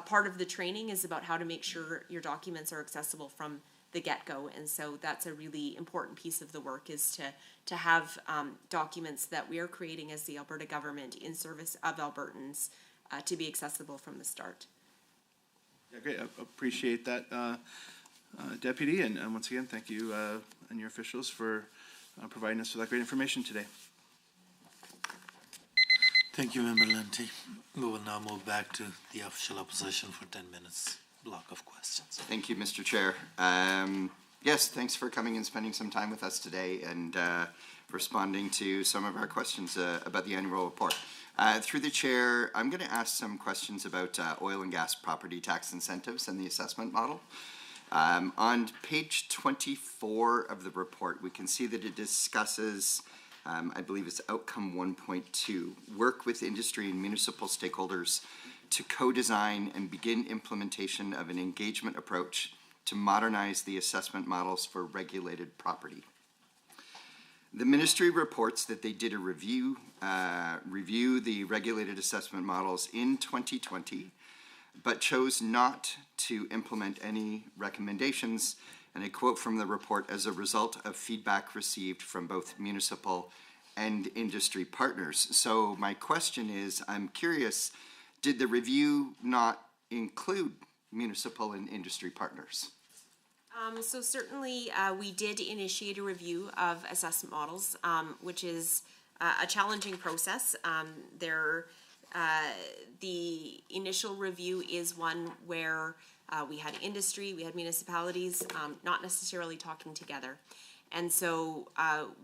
part of the training is about how to make sure your documents are accessible from the get-go. And so that's a really important piece of the work, is to have documents that we are creating as the Alberta government in service of Albertans to be accessible from the start. Yeah, great. I appreciate that, Deputy, and once again, thank you and your officials for providing us with that great information today. Thank you, Member Lenty. We will now move back to the official opposition for 10 minutes block of questions. Thank you, Mr. Chair. Yes, thanks for coming and spending some time with us today and responding to some of our questions about the annual report. Through the chair, I'm going to ask some questions about oil and gas property tax incentives and the assessment model. On page 24 of the report, we can see that it discusses, I believe it's outcome 1.2, work with industry and municipal stakeholders to co-design and begin implementation of an engagement approach to modernize the assessment models for regulated property. The ministry reports that they did a review the regulated assessment models in 2020, but chose not to implement any recommendations, and I quote from the report, as a result of feedback received from both municipal and industry partners. So my question is, I'm curious, did the review not include municipal and industry partners? So certainly we did initiate a review of assessment models, which is a challenging process. The initial review is one where we had industry, we had municipalities, not necessarily talking together. And so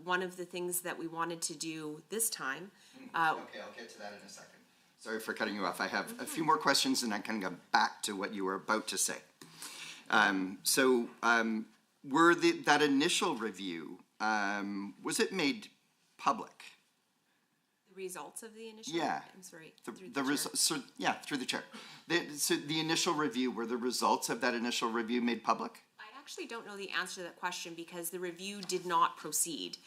one of the things that we wanted to do this time... Okay, I'll get to that in a second. Sorry for cutting you off. I have a few more questions and I can go back to what you were about to say. Were that initial review, was it made public? The results of the initial? Yeah. I'm sorry. Through the chair. So the initial review, were the results of that initial review made public? I actually don't know the answer to that question because the review did not proceed.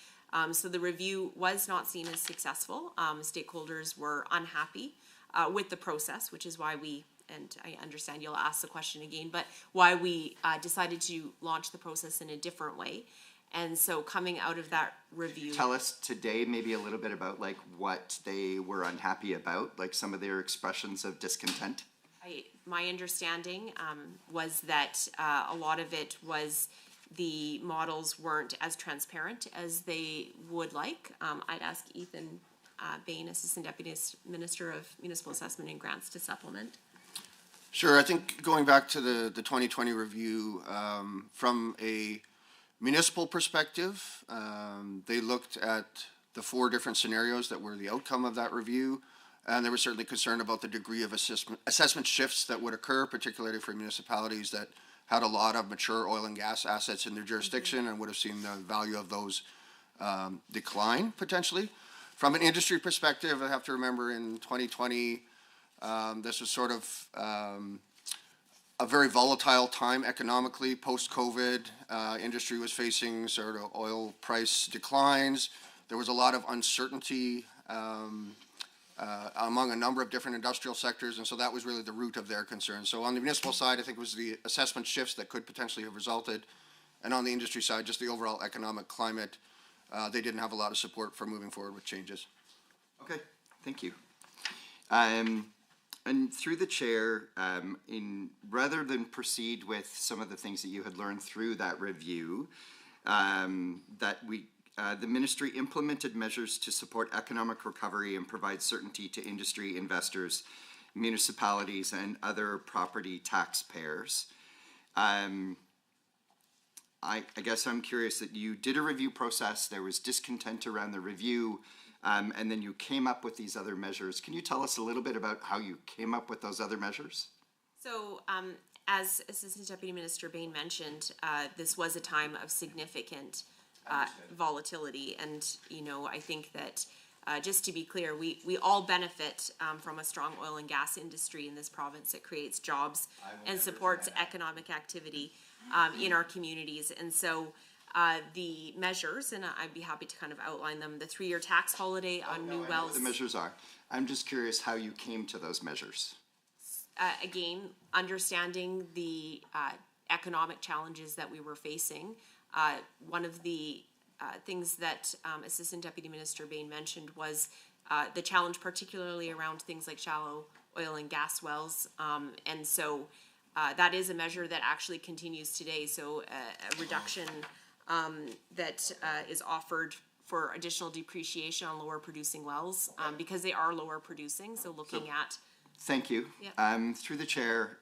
So the review was not seen as successful. Stakeholders were unhappy with the process, which is why we, and I understand you'll ask the question again, but why we decided to launch the process in a different way. And so coming out of that review... Tell us today maybe a little bit about like what they were unhappy about, like some of their expressions of discontent. My understanding was that a lot of it was the models weren't as transparent as they would like. I'd ask Ethan Bain, Assistant Deputy Minister of Municipal Assessment and Grants, to supplement. Sure. I think going back to the 2020 review, from a municipal perspective, they looked at the 4 different scenarios that were the outcome of that review, and they were certainly concerned about the degree of assessment shifts that would occur, particularly for municipalities that had a lot of mature oil and gas assets in their jurisdiction and would have seen the value of those decline potentially. From an industry perspective, I have to remember in 2020, this was sort of a very volatile time economically. Post-COVID, industry was facing sort of oil price declines. There was a lot of uncertainty among a number of different industrial sectors, and so that was really the root of their concern. So on the municipal side, I think it was the assessment shifts that could potentially have resulted, and on the industry side, just the overall economic climate. They didn't have a lot of support for moving forward with changes. Okay, thank you. And through the chair, rather than proceed with some of the things that you had learned through that review, the ministry implemented measures to support economic recovery and provide certainty to industry, investors, municipalities, and other property taxpayers. I guess I'm curious that you did a review process, there was discontent around the review, and then you came up with these other measures. Can you tell us a little bit about how you came up with those other measures? So, as Assistant Deputy Minister Bain mentioned, this was a time of significant volatility, and I think that just to be clear, we all benefit from a strong oil and gas industry in this province. It creates jobs and supports economic activity in our communities. And so the measures, and I'd be happy to kind of outline them, the 3-year tax holiday on new I know wells. what the measures are. I'm just curious how you came to those measures. Again, understanding the economic challenges that we were facing. One of the things that Assistant Deputy Minister Bain mentioned was the challenge particularly around things like shallow oil and gas wells. And so that is a measure that actually continues today. So a reduction that is offered for additional depreciation on lower producing wells because they are lower producing. So looking at. Thank you. Yeah. Through the chair,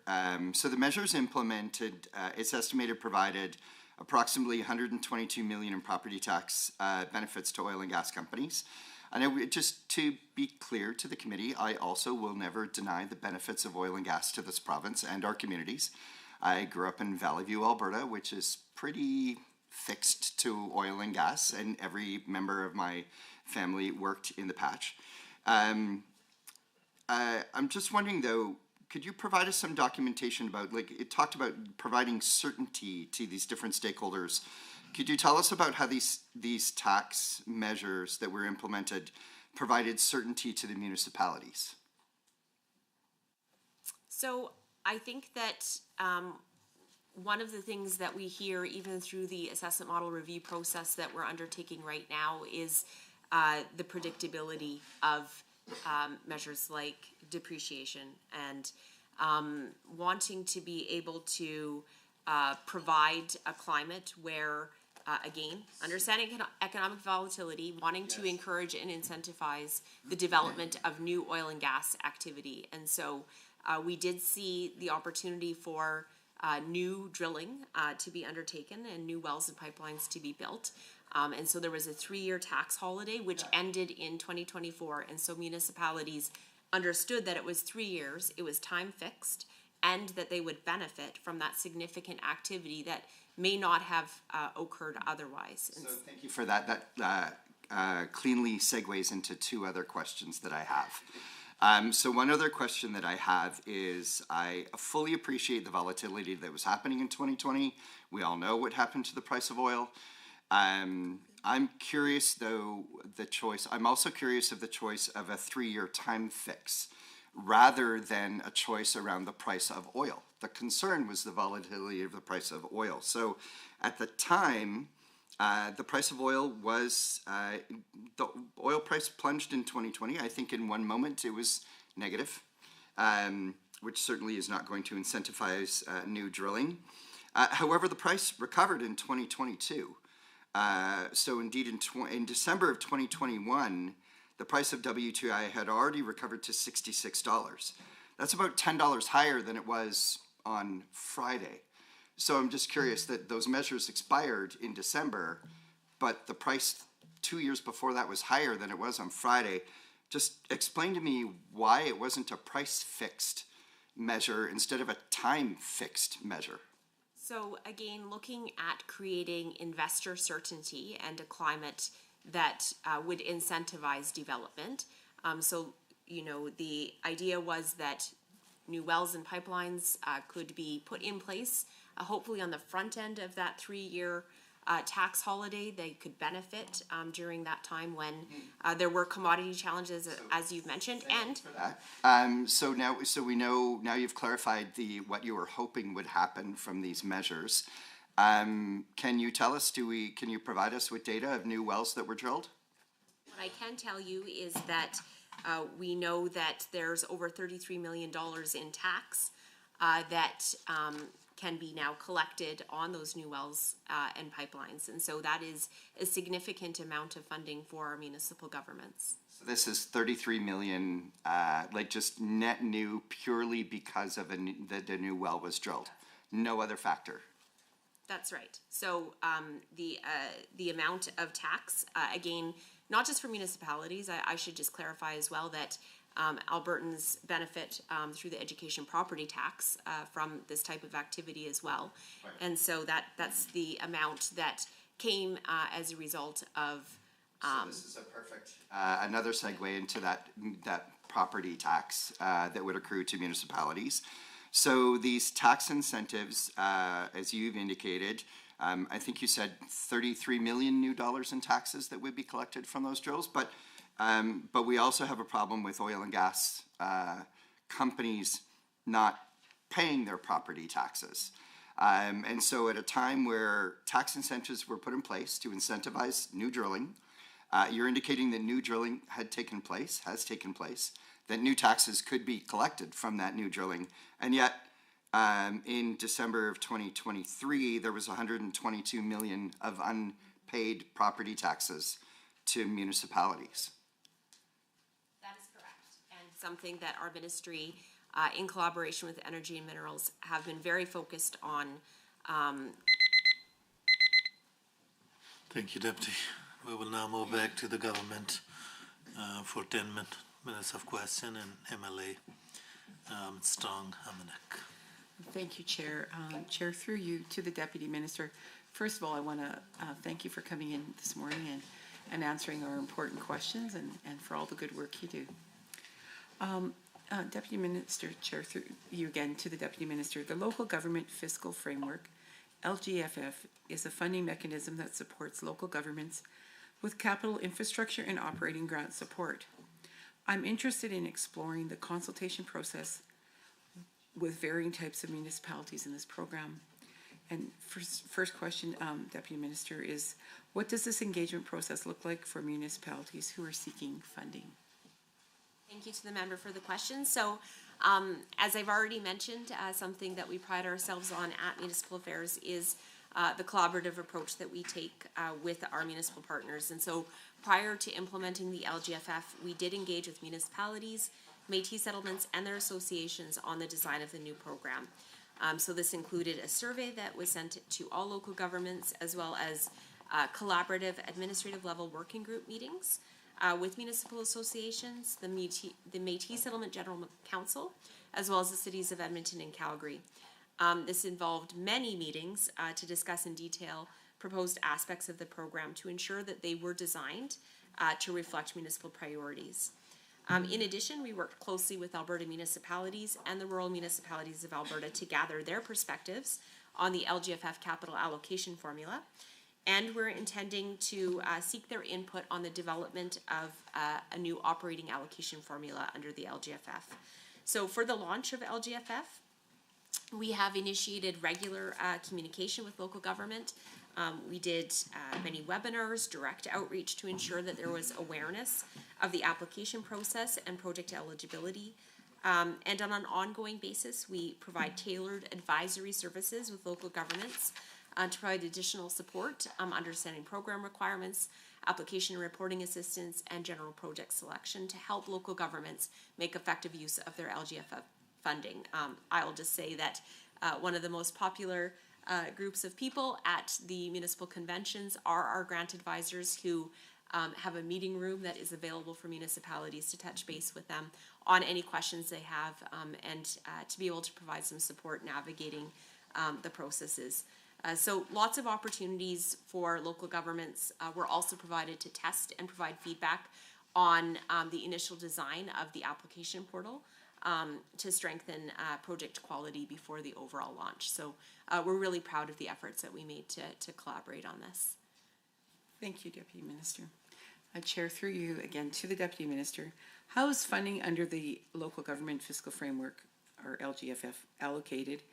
so the measures implemented, it's estimated provided approximately 122 million in property tax benefits to oil and gas companies. And just to be clear to the committee, I also will never deny the benefits of oil and gas to this province and our communities. I grew up in Valley View, Alberta, which is pretty fixed to oil and gas, and every member of my family worked in the patch. I'm just wondering though, could you provide us some documentation about, like, it talked about providing certainty to these different stakeholders. Could you tell us about how these tax measures that were implemented provided certainty to the municipalities? So I think that one of the things that we hear even through the assessment model review process that we're undertaking right now is the predictability of measures like depreciation and wanting to be able to provide a climate where, again, understanding economic volatility, wanting to encourage and incentivize the development of new oil and gas activity. And so we did see the opportunity for new drilling to be undertaken and new wells and pipelines to be built. And so there was a 3-year tax holiday which ended in 2024. And so municipalities understood that it was 3 years, it was time fixed, and that they would benefit from that significant activity that may not have occurred otherwise. So thank you for that. That cleanly segues into 2 other questions that I have. So one other question that I have is, I fully appreciate the volatility that was happening in 2020. We all know what happened to the price of oil. I'm curious though, I'm also curious of the choice of a 3-year time fix rather than a choice around the price of oil. The concern was the volatility of the price of oil. So at the time, the price of oil was, the oil price plunged in 2020. I think in one moment it was negative, which certainly is not going to incentivize new drilling. However, the price recovered in 2022. So indeed in December of 2021, the price of WTI had already recovered to $66. That's about $10 higher than it was on Friday. So I'm just curious that those measures expired in December, but the price 2 years before that was higher than it was on Friday. Just explain to me why it wasn't a price fixed measure instead of a time fixed measure. So again, looking at creating investor certainty and a climate that would incentivize development. So, you know, the idea was that new wells and pipelines could be put in place, hopefully on the front end of that 3-year tax holiday. They could benefit during that time when there were commodity challenges, as you've mentioned. So we know, now you've clarified what you were hoping would happen from these measures. Can you tell us, can you provide us with data of new wells that were drilled? What I can tell you is that we know that there's over $33 million in tax that can be now collected on those new wells and pipelines. And so that is a significant amount of funding for our municipal governments. So this is 33 million, like just net new purely because of the new well was drilled, no other factor. That's right. So the amount of tax, again, not just for municipalities, I should just clarify as well that Albertans benefit through the education property tax from this type of activity as well. Right. And so that's the amount that came as a result of So this is a perfect, another segue into that property tax that would accrue to municipalities. So these tax incentives, as you've indicated, I think you said 33 million new dollars in taxes that would be collected from those drills, but we also have a problem with oil and gas companies not paying their property taxes. And so at a time where tax incentives were put in place to incentivize new drilling, you're indicating that new drilling has taken place, that new taxes could be collected from that new drilling. And yet, in December of 2023, there was 122 million of unpaid property taxes to municipalities. That is correct, and something that our ministry, in collaboration with Energy and Minerals, have been very focused on. Thank you, Deputy. We will now move back to the government for 10 minutes of question, and MLA Strong Hamanek. Thank you, Chair. Chair, through you to the Deputy Minister. First of all, I want to thank you for coming in this morning and answering our important questions and for all the good work you do. Deputy Minister, Chair, through you again to the Deputy Minister. The Local Government Fiscal Framework, LGFF, is a funding mechanism that supports local governments with capital infrastructure and operating grant support. I'm interested in exploring the consultation process with varying types of municipalities in this program. And first question, Deputy Minister, is what does this engagement process look like for municipalities who are seeking funding? Thank you to the member for the question. So, as I've already mentioned, something that we pride ourselves on at Municipal Affairs is the collaborative approach that we take with our municipal partners. And so, prior to implementing the LGFF, we did engage with municipalities, Métis settlements, and their associations on the design of the new program. So this included a survey that was sent to all local governments, as well as collaborative administrative level working group meetings with municipal associations, the Métis Settlement General Council, as well as the cities of Edmonton and Calgary. This involved many meetings to discuss in detail proposed aspects of the program to ensure that they were designed to reflect municipal priorities. In addition, we worked closely with Alberta municipalities and the rural municipalities of Alberta to gather their perspectives on the LGFF capital allocation formula. And we're intending to seek their input on the development of a new operating allocation formula under the LGFF. So for the launch of LGFF, we have initiated regular communication with local government. We did many webinars, direct outreach to ensure that there was awareness of the application process and project eligibility. And on an ongoing basis, we provide tailored advisory services with local governments to provide additional support, understanding program requirements, application and reporting assistance, and general project selection to help local governments make effective use of their LGFF funding. I'll just say that one of the most popular groups of people at the municipal conventions are our grant advisors who have a meeting room that is available for municipalities to touch base with them on any questions they have and to be able to provide some support navigating the processes. So lots of opportunities for local governments were also provided to test and provide feedback on the initial design of the application portal to strengthen project quality before the overall launch. So we're really proud of the efforts that we made to collaborate on this. Thank you, Deputy Minister. Chair, through you again to the Deputy Minister. How is funding under the Local Government Fiscal Framework, or LGFF, allocated?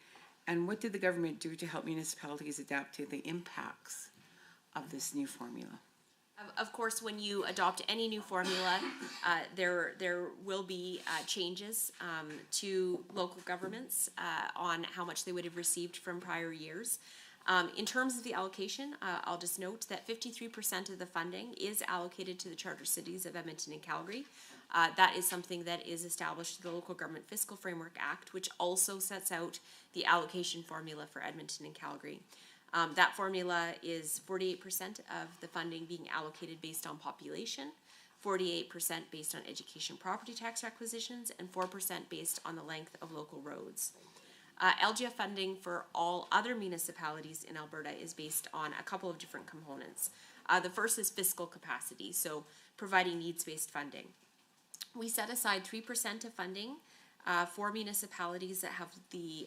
And what did the government do to help municipalities adapt to the impacts of this new formula? Of course, when you adopt any new formula, there will be changes to local governments on how much they would have received from prior years. In terms of the allocation, I'll just note that 53% of the funding is allocated to the charter cities of Edmonton and Calgary. That is something that is established through the Local Government Fiscal Framework Act, which also sets out the allocation formula for Edmonton and Calgary. That formula is 48% of the funding being allocated based on population, 48% based on education property tax requisitions, and 4% based on the length of local roads. LGF funding for all other municipalities in Alberta is based on a couple of different components. The first is fiscal capacity, so providing needs-based funding. We set aside 3% of funding for municipalities that have the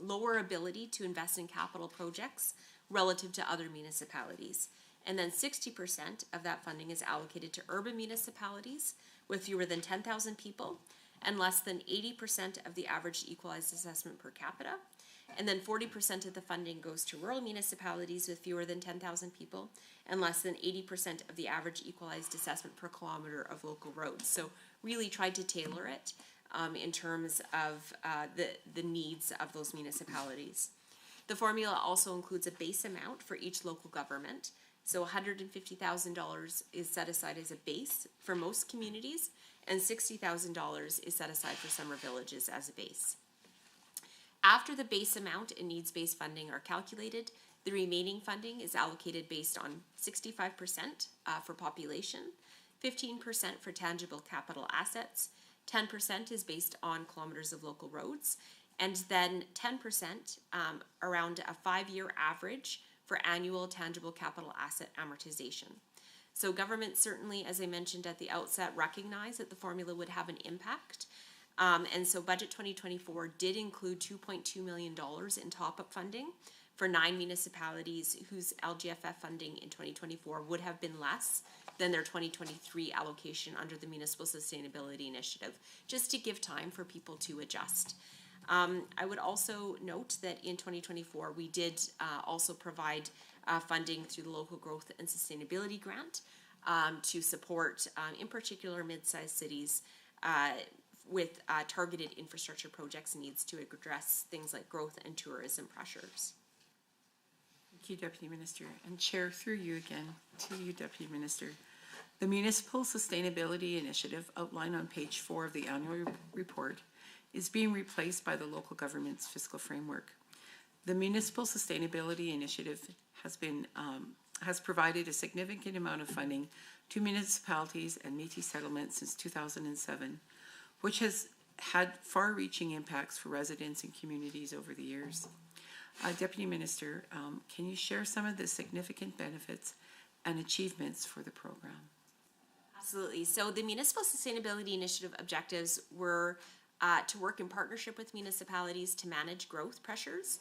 lower ability to invest in capital projects relative to other municipalities. And then 60% of that funding is allocated to urban municipalities with fewer than 10,000 people and less than 80% of the average equalized assessment per capita. And then 40% of the funding goes to rural municipalities with fewer than 10,000 people and less than 80% of the average equalized assessment per kilometer of local roads. So really tried to tailor it in terms of the needs of those municipalities. The formula also includes a base amount for each local government. So $150,000 is set aside as a base for most communities, and $60,000 is set aside for Summer Villages as a base. After the base amount and needs-based funding are calculated, the remaining funding is allocated based on 65% for population, 15% for tangible capital assets, 10% is based on kilometers of local roads, and then 10% around a 5-year average for annual tangible capital asset amortization. So government certainly, as I mentioned at the outset, recognized that the formula would have an impact. And so Budget 2024 did include $2.2 million in top-up funding for 9 municipalities whose LGFF funding in 2024 would have been less than their 2023 allocation under the Municipal Sustainability Initiative, just to give time for people to adjust. I would also note that in 2024, we did also provide funding through the Local Growth and Sustainability Grant to support, in particular, mid-sized cities with targeted infrastructure projects needs to address things like growth and tourism pressures. Thank you, Deputy Minister. And Chair, through you again, to you, Deputy Minister. The Municipal Sustainability Initiative outlined on page 4 of the annual report is being replaced by the local government's fiscal framework. The Municipal Sustainability Initiative has provided a significant amount of funding to municipalities and Métis settlements since 2007, which has had far-reaching impacts for residents and communities over the years. Deputy Minister, can you share some of the significant benefits and achievements for the program? Absolutely. So the Municipal Sustainability Initiative objectives were to work in partnership with municipalities to manage growth pressures,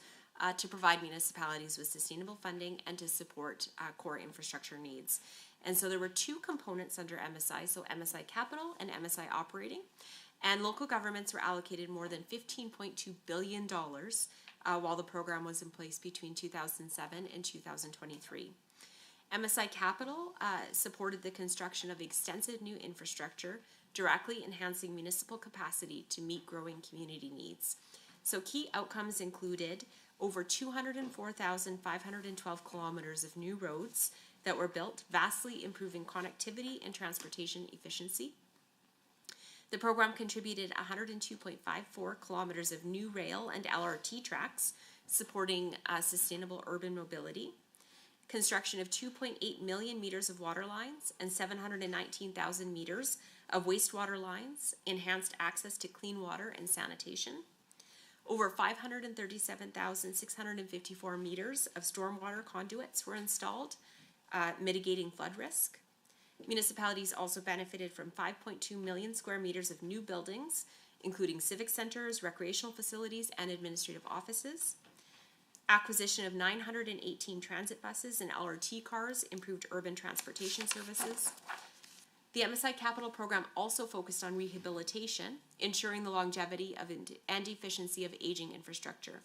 to provide municipalities with sustainable funding, and to support core infrastructure needs. And so there were 2 components under MSI, so MSI Capital and MSI Operating, and local governments were allocated more than $15.2 billion while the program was in place between 2007 and 2023. MSI Capital supported the construction of extensive new infrastructure, directly enhancing municipal capacity to meet growing community needs. So key outcomes included over 204,512 kilometers of new roads that were built, vastly improving connectivity and transportation efficiency. The program contributed 102.54 kilometers of new rail and LRT tracks, supporting sustainable urban mobility. Construction of 2.8 million meters of water lines and 719,000 meters of wastewater lines enhanced access to clean water and sanitation. Over 537,654 meters of stormwater conduits were installed, mitigating flood risk. Municipalities also benefited from 5.2 million square meters of new buildings, including civic centers, recreational facilities, and administrative offices. Acquisition of 918 transit buses and LRT cars improved urban transportation services. The MSI Capital Program also focused on rehabilitation, ensuring the longevity of and efficiency of aging infrastructure.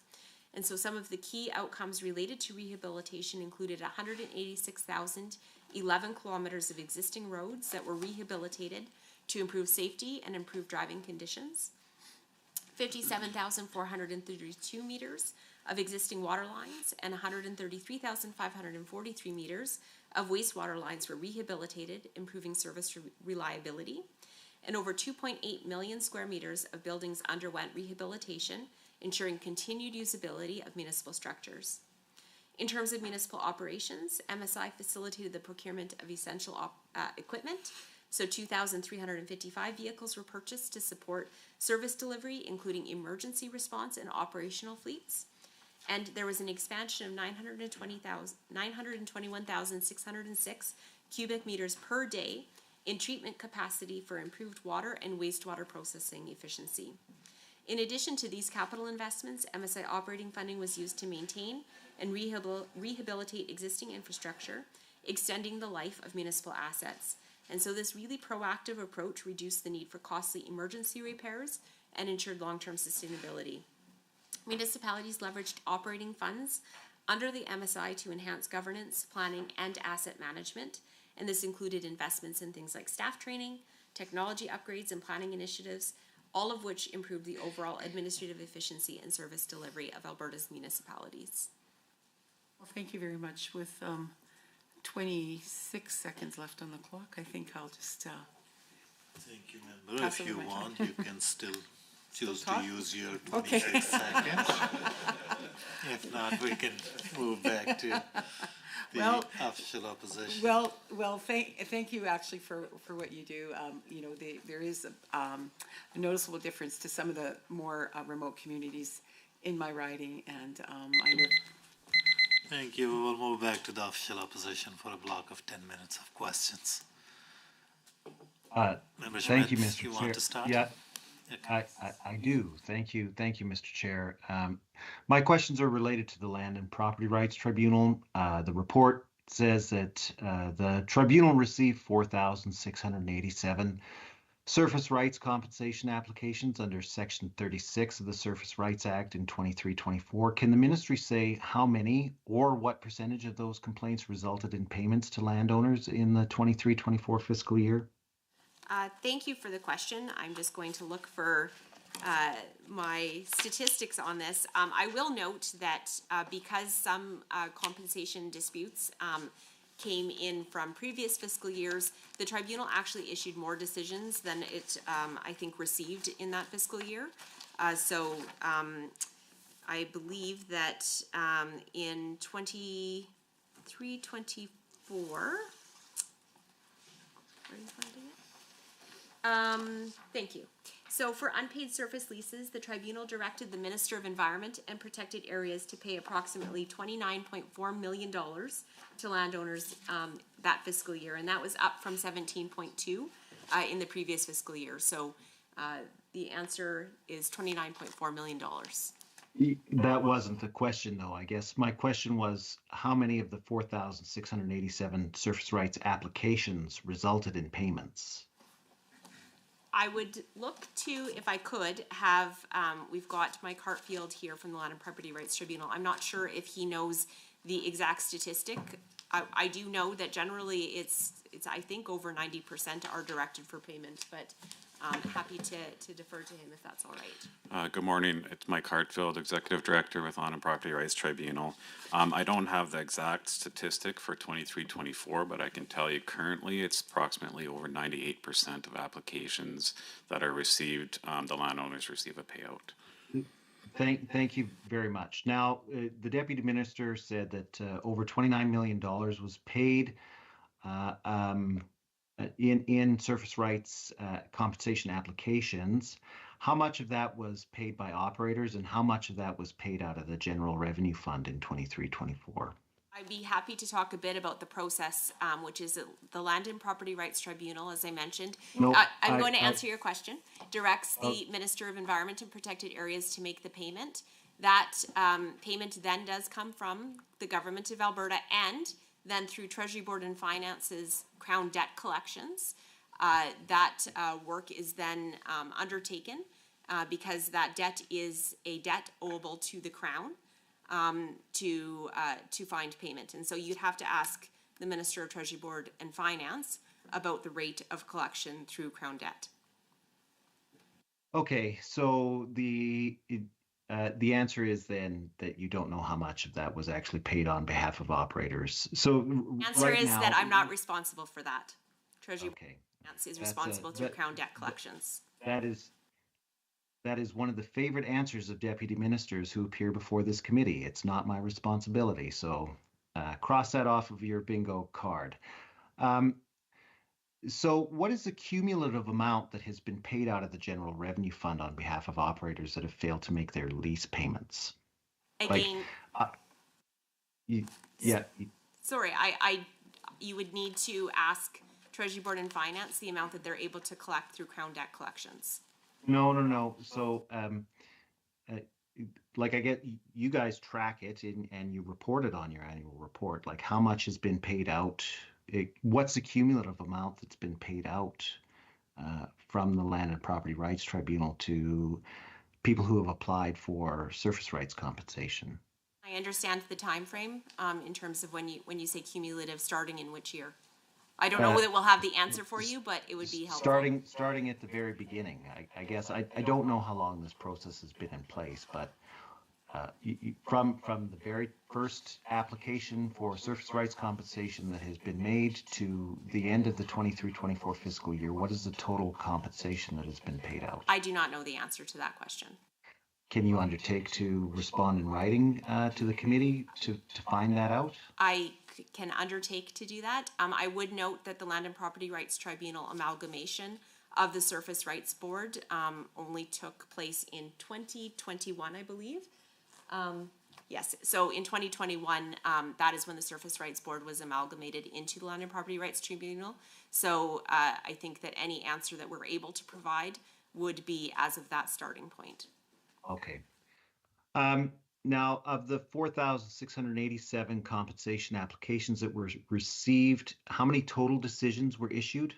And so some of the key outcomes related to rehabilitation included 186,011 kilometers of existing roads that were rehabilitated to improve safety and improve driving conditions, 57,432 meters of existing water lines, and 133,543 meters of wastewater lines were rehabilitated, improving service reliability, and over 2.8 million square meters of buildings underwent rehabilitation, ensuring continued usability of municipal structures. In terms of municipal operations, MSI facilitated the procurement of essential equipment. So 2,355 vehicles were purchased to support service delivery, including emergency response and operational fleets. and there was an expansion of 921,606 cubic meters per day in treatment capacity for improved water and wastewater processing efficiency. In addition to these capital investments, MSI operating funding was used to maintain and rehabilitate existing infrastructure, extending the life of municipal assets. And so this really proactive approach reduced the need for costly emergency repairs and ensured long-term sustainability. Municipalities leveraged operating funds under the MSI to enhance governance, planning, and asset management. And this included investments in things like staff training, technology upgrades, and planning initiatives, all of which improved the overall administrative efficiency and service delivery of Alberta's municipalities. Well, thank you very much. With 26 seconds left on the clock, I think I'll just Thank you, member. Pass If over you my want, time. you can still choose to talk? use your Okay. 26 seconds. If not, we can move back to the Well- official opposition. Well, thank you actually for what you do. You know, there is a noticeable difference to some of the more remote communities in my riding, and I know. Thank you. We will move back to the official opposition for a block of 10 minutes of questions. Member Thank you, Schmidt, Mr. you Chair. want to start? Yeah, I do. Thank you, Mr. Chair. My questions are related to the Land and Property Rights Tribunal. The report says that the tribunal received 4,687 surface rights compensation applications under Section 36 of the Surface Rights Act in 23-24. Can the ministry say how many or what percentage of those complaints resulted in payments to landowners in the 23-24 fiscal year? Thank you for the question. I'm just going to look for my statistics on this. I will note that because some compensation disputes came in from previous fiscal years, the tribunal actually issued more decisions than it, I think, received in that fiscal year. So I believe that in 23-24, where are you finding it? Thank you. So for unpaid surface leases, the tribunal directed the Minister of Environment and Protected Areas to pay approximately $29.4 million to landowners that fiscal year, and that was up from 17.2 in the previous fiscal year. So the answer is $29.4 million. That wasn't the question, though. I guess my question was how many of the 4,687 surface rights applications resulted in payments? I would look to, if I could, have, we've got Mike Hartfield here from the Land and Property Rights Tribunal. I'm not sure if he knows the exact statistic. I do know that generally it's I think over 90% are directed for payment, but happy to defer to him if that's all right. Good morning. It's Mike Hartfield, Executive Director with Land and Property Rights Tribunal. I don't have the exact statistic for 23-24, but I can tell you currently it's approximately over 98% of applications that are received, the landowners receive a payout. Thank you very much. Now, the Deputy Minister said that over $29 million was paid in surface rights compensation applications. How much of that was paid by operators and how much of that was paid out of the General Revenue Fund in 23-24? I'd be happy to talk a bit about the process, which is the Land and Property Rights Tribunal, as I mentioned. No, I'm going to answer your question. Directs the Minister of Environment and Protected Areas to make the payment. That payment then does come from the Government of Alberta and then through Treasury Board and Finance's Crown debt collections. That work is then undertaken because that debt is a debt owable to the Crown. To find payment. And so you'd have to ask the Minister of Treasury Board and Finance about the rate of collection through Crown debt. Okay, so the answer is then that you don't know how much of that was actually paid on behalf of operators. So Answer right is now, that I'm not responsible for that. Treasury Okay. Board and Finance is That's responsible through Crown debt collections. That is one of the favorite answers of deputy ministers who appear before this committee. It's not my responsibility, so cross that off of your bingo card. So what is the cumulative amount that has been paid out of the General Revenue Fund on behalf of operators that have failed to make their lease payments? Again, Yeah, sorry, you would need to ask Treasury Board and Finance the amount that they're able to collect through Crown Debt Collections. no. So, like I get, you guys track it and you report it on your annual report, like how much has been paid out, what's the cumulative amount that's been paid out from the Land and Property Rights Tribunal to people who have applied for surface rights compensation? I understand the time frame in terms of when you say cumulative, starting in which year. I don't know that we'll have the answer for you, but it would be helpful. Starting at the very beginning, I guess. I don't know how long this process has been in place, but from the very first application for surface rights compensation that has been made to the end of the 23-24 fiscal year, what is the total compensation that has been paid out? I do not know the answer to that question. Can you undertake to respond in writing to the committee to find that out? I can undertake to do that. I would note that the Land and Property Rights Tribunal amalgamation of the Surface Rights Board only took place in 2021, I believe. Yes, so in 2021, that is when the Surface Rights Board was amalgamated into the Land and Property Rights Tribunal. So I think that any answer that we're able to provide would be as of that starting point. Okay. Now, of the 4,687 compensation applications that were received, how many total decisions were issued?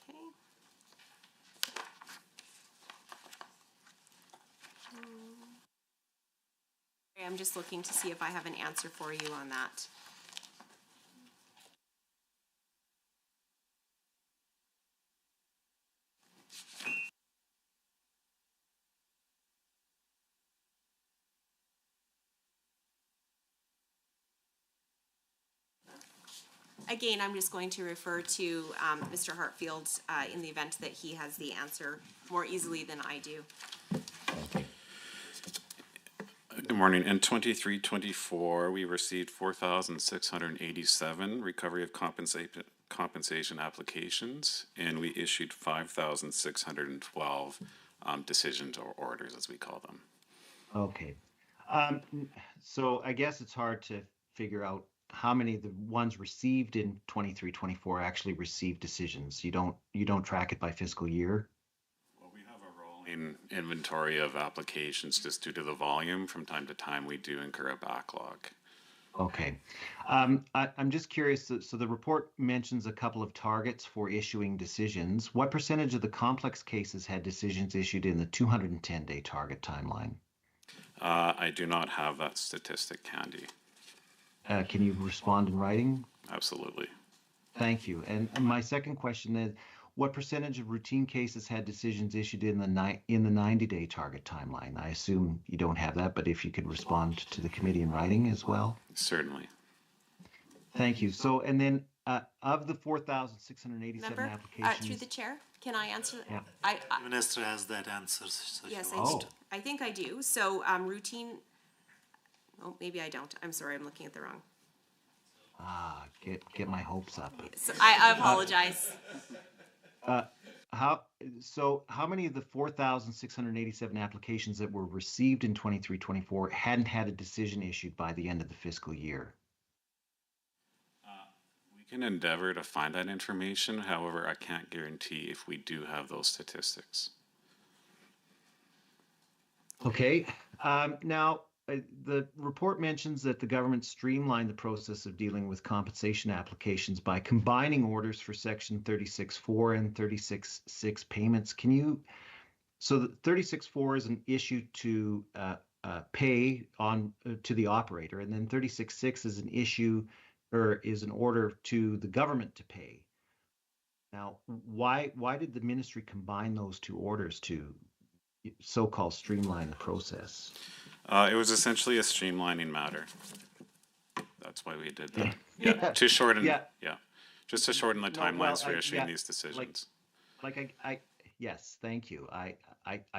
Okay. I'm just looking to see if I have an answer for you on that. Again, I'm just going to refer to Mr. Hartfield in the event that he has the answer more easily than I do. Good morning. In 23-24, we received 4,687 recovery of compensation applications, and we issued 5,612 decisions or orders, as we call them. Okay. So I guess it's hard to figure out how many of the ones received in 23-24 actually received decisions. You don't track it by fiscal year? Well, we have a rolling inventory of applications just due to the volume. From time to time, we do incur a backlog. Okay. I'm just curious, so the report mentions a couple of targets for issuing decisions. What percentage of the complex cases had decisions issued in the 210-day target timeline? I do not have that statistic handy. Can you respond in writing? Absolutely. Thank you. And my second question is, what percentage of routine cases had decisions issued in the 90-day target timeline? I assume you don't have that, but if you could respond to the committee in writing as well. Certainly. Thank you. So, and then of the 4,687 applications. Through the chair, can I answer? Yeah. The Minister has that answer. So yes, she I think I do. So routine. Oh, maybe I don't. I'm sorry, I'm looking at the wrong. Get my hopes up. So I apologize. How many of the 4,687 applications that were received in 23-24 hadn't had a decision issued by the end of the fiscal year? We can endeavor to find that information. However, I can't guarantee if we do have those statistics. Okay. Now, the report mentions that the government streamlined the process of dealing with compensation applications by combining orders for Section 36.4 and 36.6 payments. So the 36.4 is an issue to pay on to the operator, and then 36.6 is an issue or is an order to the government to pay. Now, why did the ministry combine those two orders to so-called streamline the process? It was essentially a streamlining matter. That's why we did that. Yeah, to shorten. Yeah, just to shorten the timelines for issuing these decisions. Yes, thank you. I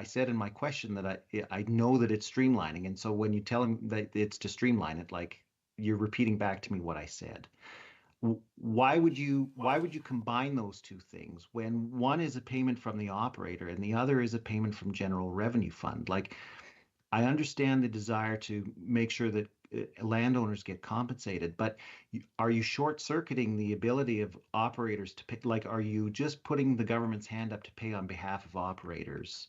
said in my question that I know that it's streamlining, and so when you tell him that it's to streamline it, like you're repeating back to me what I said. why would you combine those two things when one is a payment from the operator and the other is a payment from general revenue fund? Like, I understand the desire to make sure that landowners get compensated, but are you short-circuiting the ability of operators to pay? Like, are you just putting the government's hand up to pay on behalf of operators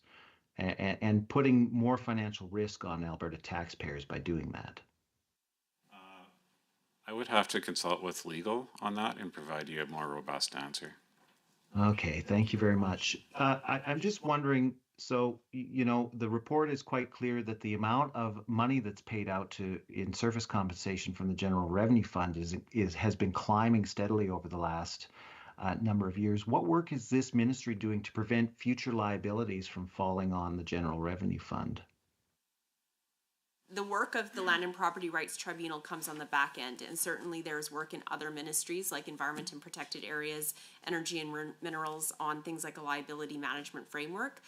and putting more financial risk on Alberta taxpayers by doing that? I would have to consult with legal on that and provide you a more robust answer. Okay, thank you very much. I'm just wondering, so, the report is quite clear that the amount of money that's paid out in surface compensation from the General Revenue Fund has been climbing steadily over the last number of years. What work is this ministry doing to prevent future liabilities from falling on the General Revenue Fund? The work of the Land and Property Rights Tribunal comes on the back end, and certainly there's work in other ministries like Environment and Protected Areas, Energy and Minerals on things like a liability management framework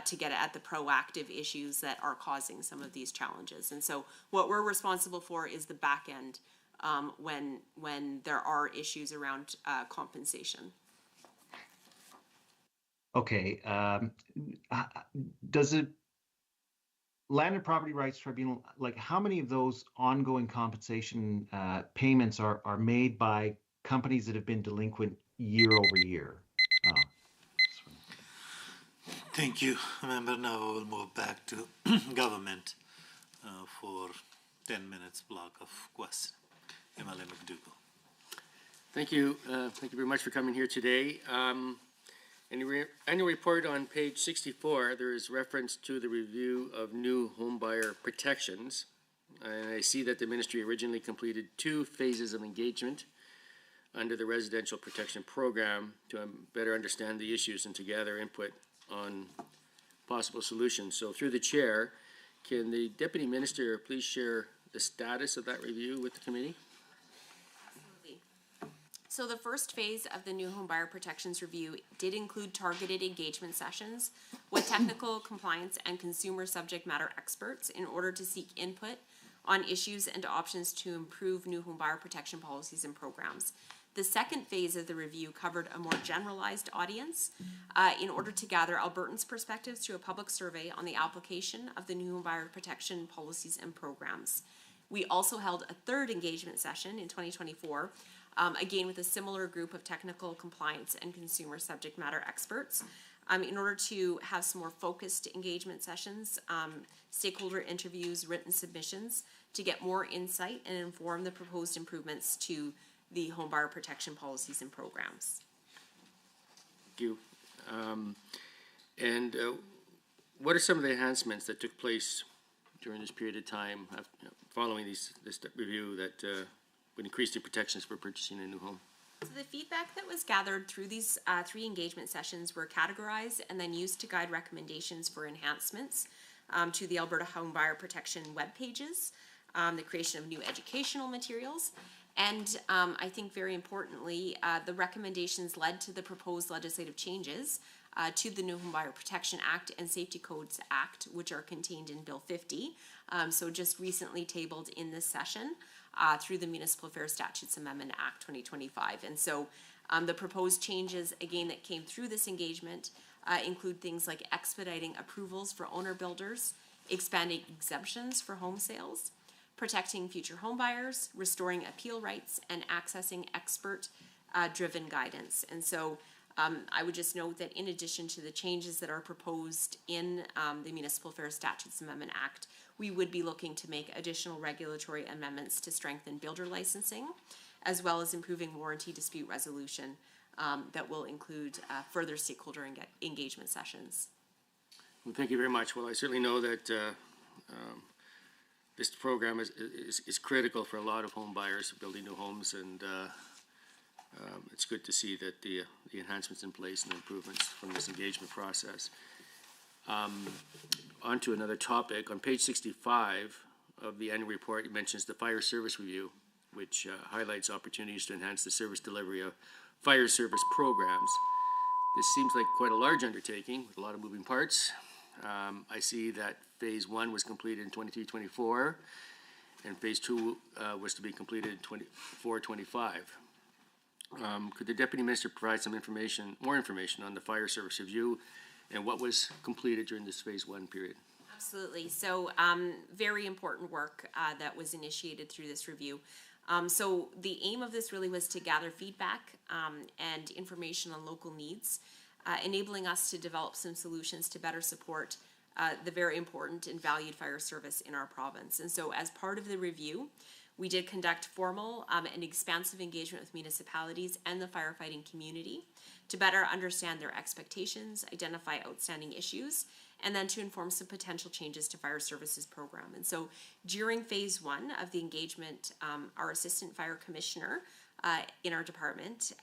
to get at the proactive issues that are causing some of these challenges. And so what we're responsible for is the back end when there are issues around compensation. Okay, does it Land and Property Rights Tribunal, like, how many of those ongoing compensation payments are made by companies that have been delinquent year over year? Thank you, Member. Now we'll move back to government for 10 minutes block of question. MLA McDougall. Thank you. Thank you very much for coming here today. In the annual report on page 64, there is reference to the review of new homebuyer protections. And I see that the ministry originally completed 2 phases of engagement under the Residential Protection Program to better understand the issues and to gather input on possible solutions. So through the chair, can the Deputy Minister please share the status of that review with the committee? So the first phase of the new home buyer protections review did include targeted engagement sessions with technical, compliance, and consumer subject matter experts in order to seek input on issues and options to improve new home buyer protection policies and programs. The second phase of the review covered a more generalized audience in order to gather Albertans' perspectives through a public survey on the application of the new home buyer protection policies and programs. We also held a third engagement session in 2024 again with a similar group of technical, compliance, and consumer subject matter experts in order to have some more focused engagement sessions, stakeholder interviews, written submissions to get more insight and inform the proposed improvements to the home buyer protection policies and programs. Thank you. What are some of the enhancements that took place during this period of time following this review that would increase the protections for purchasing a new home? So the feedback that was gathered through these 3 engagement sessions were categorized and then used to guide recommendations for enhancements to the Alberta Home Buyer Protection web pages, the creation of new educational materials, and I think very importantly, the recommendations led to the proposed legislative changes to the New Home Buyer Protection Act and Safety Codes Act, which are contained in Bill 50, so just recently tabled in this session through the Municipal Affairs Statutes Amendment Act 2025. And so the proposed changes, again, that came through this engagement include things like expediting approvals for owner builders, expanding exemptions for home sales, protecting future home buyers, restoring appeal rights, and accessing expert-driven guidance. And so I would just note that in addition to the changes that are proposed in the Municipal Affairs Statutes Amendment Act, we would be looking to make additional regulatory amendments to strengthen builder licensing, as well as improving warranty dispute resolution that will include further stakeholder engagement sessions. Well, thank you very much. Well, I certainly know that this program is critical for a lot of home buyers building new homes, and it's good to see that the enhancements in place and the improvements from this engagement process. On to another topic. On page 65 of the annual report, it mentions the fire service review, which highlights opportunities to enhance the service delivery of fire service programs. This seems like quite a large undertaking with a lot of moving parts. I see that phase 1 was completed in 23-24, and phase 2 was to be completed in 24-25. Could the Deputy Minister provide some more information on the fire service review and what was completed during this phase 1 period? Absolutely. So, very important work that was initiated through this review. So the aim of this really was to gather feedback and information on local needs, enabling us to develop some solutions to better support the very important and valued fire service in our province. And so as part of the review, we did conduct formal and expansive engagement with municipalities and the firefighting community to better understand their expectations, identify outstanding issues, and then to inform some potential changes to fire services program. And so during phase 1 of the engagement, our assistant fire commissioner in our department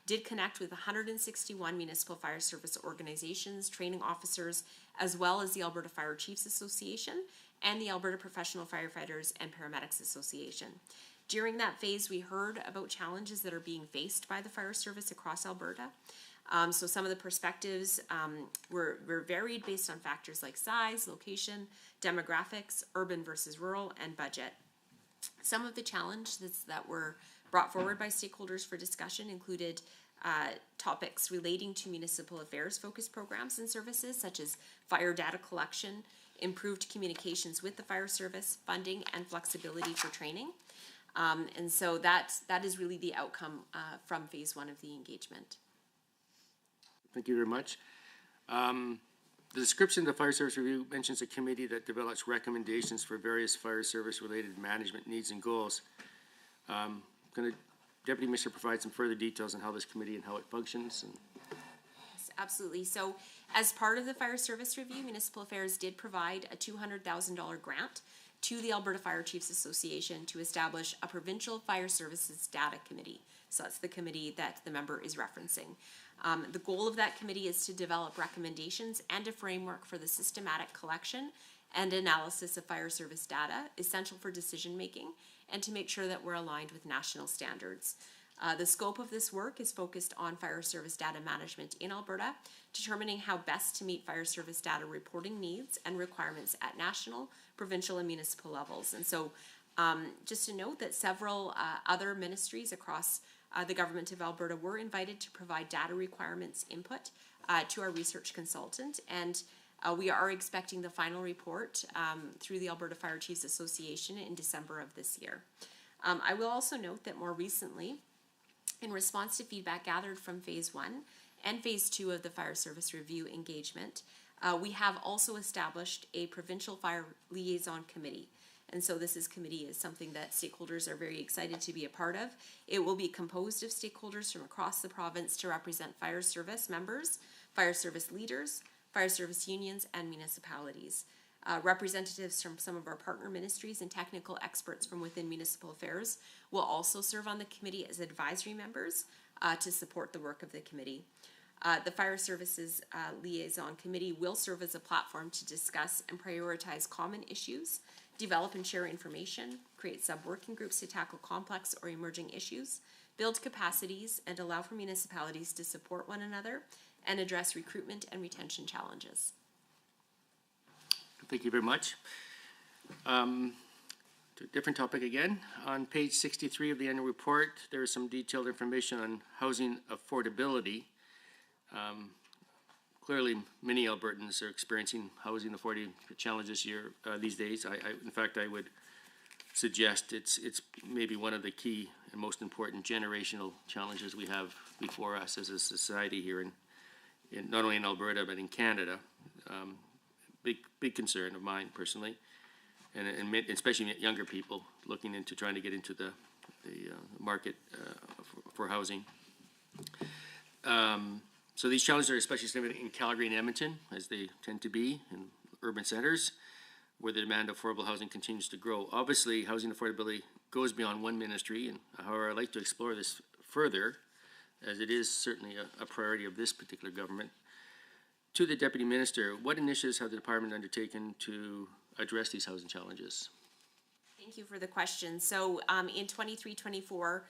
did connect with 161 municipal fire service organizations, training officers, as well as the Alberta Fire Chiefs Association and the Alberta Professional Firefighters and Paramedics Association. During that phase, we heard about challenges that are being faced by the fire service across Alberta. So some of the perspectives were varied based on factors like size, location, demographics, urban versus rural, and budget. Some of the challenges that were brought forward by stakeholders for discussion included topics relating to municipal affairs focused programs and services such as fire data collection, improved communications with the fire service, funding, and flexibility for training. And so that is really the outcome from phase 1 of the engagement. Thank you very much. The description of the fire service review mentions a committee that develops recommendations for various fire service related management needs and goals. Can the Deputy Minister provide some further details on how this committee and how it functions? Yes, absolutely. So as part of the fire service review, Municipal Affairs did provide a $200,000 grant to the Alberta Fire Chiefs Association to establish a provincial fire services data committee. So that's the committee that the member is referencing. The goal of that committee is to develop recommendations and a framework for the systematic collection and analysis of fire service data essential for decision making and to make sure that we're aligned with national standards. The scope of this work is focused on fire service data management in Alberta, determining how best to meet fire service data reporting needs and requirements at national, provincial, and municipal levels. And so just to note that several other ministries across the Government of Alberta were invited to provide data requirements input to our research consultant, and we are expecting the final report through the Alberta Fire Chiefs Association in December of this year. I will also note that more recently, in response to feedback gathered from phase 1 and phase 2 of the fire service review engagement, we have also established a provincial fire liaison committee. And so this committee is something that stakeholders are very excited to be a part of. It will be composed of stakeholders from across the province to represent fire service members, fire service leaders, fire service unions, and municipalities. Representatives from some of our partner ministries and technical experts from within Municipal Affairs will also serve on the committee as advisory members to support the work of the committee. The Fire Services Liaison Committee will serve as a platform to discuss and prioritize common issues, develop and share information, create sub-working groups to tackle complex or emerging issues, build capacities, and allow for municipalities to support one another and address recruitment and retention challenges. Thank you very much. To a different topic again. On page 63 of the annual report, there is some detailed information on housing affordability. Clearly, many Albertans are experiencing housing affordability challenges these days. In fact, I would suggest it's maybe one of the key and most important generational challenges we have before us as a society here in not only in Alberta but in Canada. Big concern of mine personally, and especially younger people looking into trying to get into the market for housing. So these challenges are especially significant in Calgary and Edmonton, as they tend to be in urban centers, where the demand of affordable housing continues to grow. Obviously, housing affordability goes beyond one ministry, and however, I'd like to explore this further, as it is certainly a priority of this particular government. To the Deputy Minister, what initiatives have the department undertaken to address these housing challenges? Thank you for the question. So in 23-24,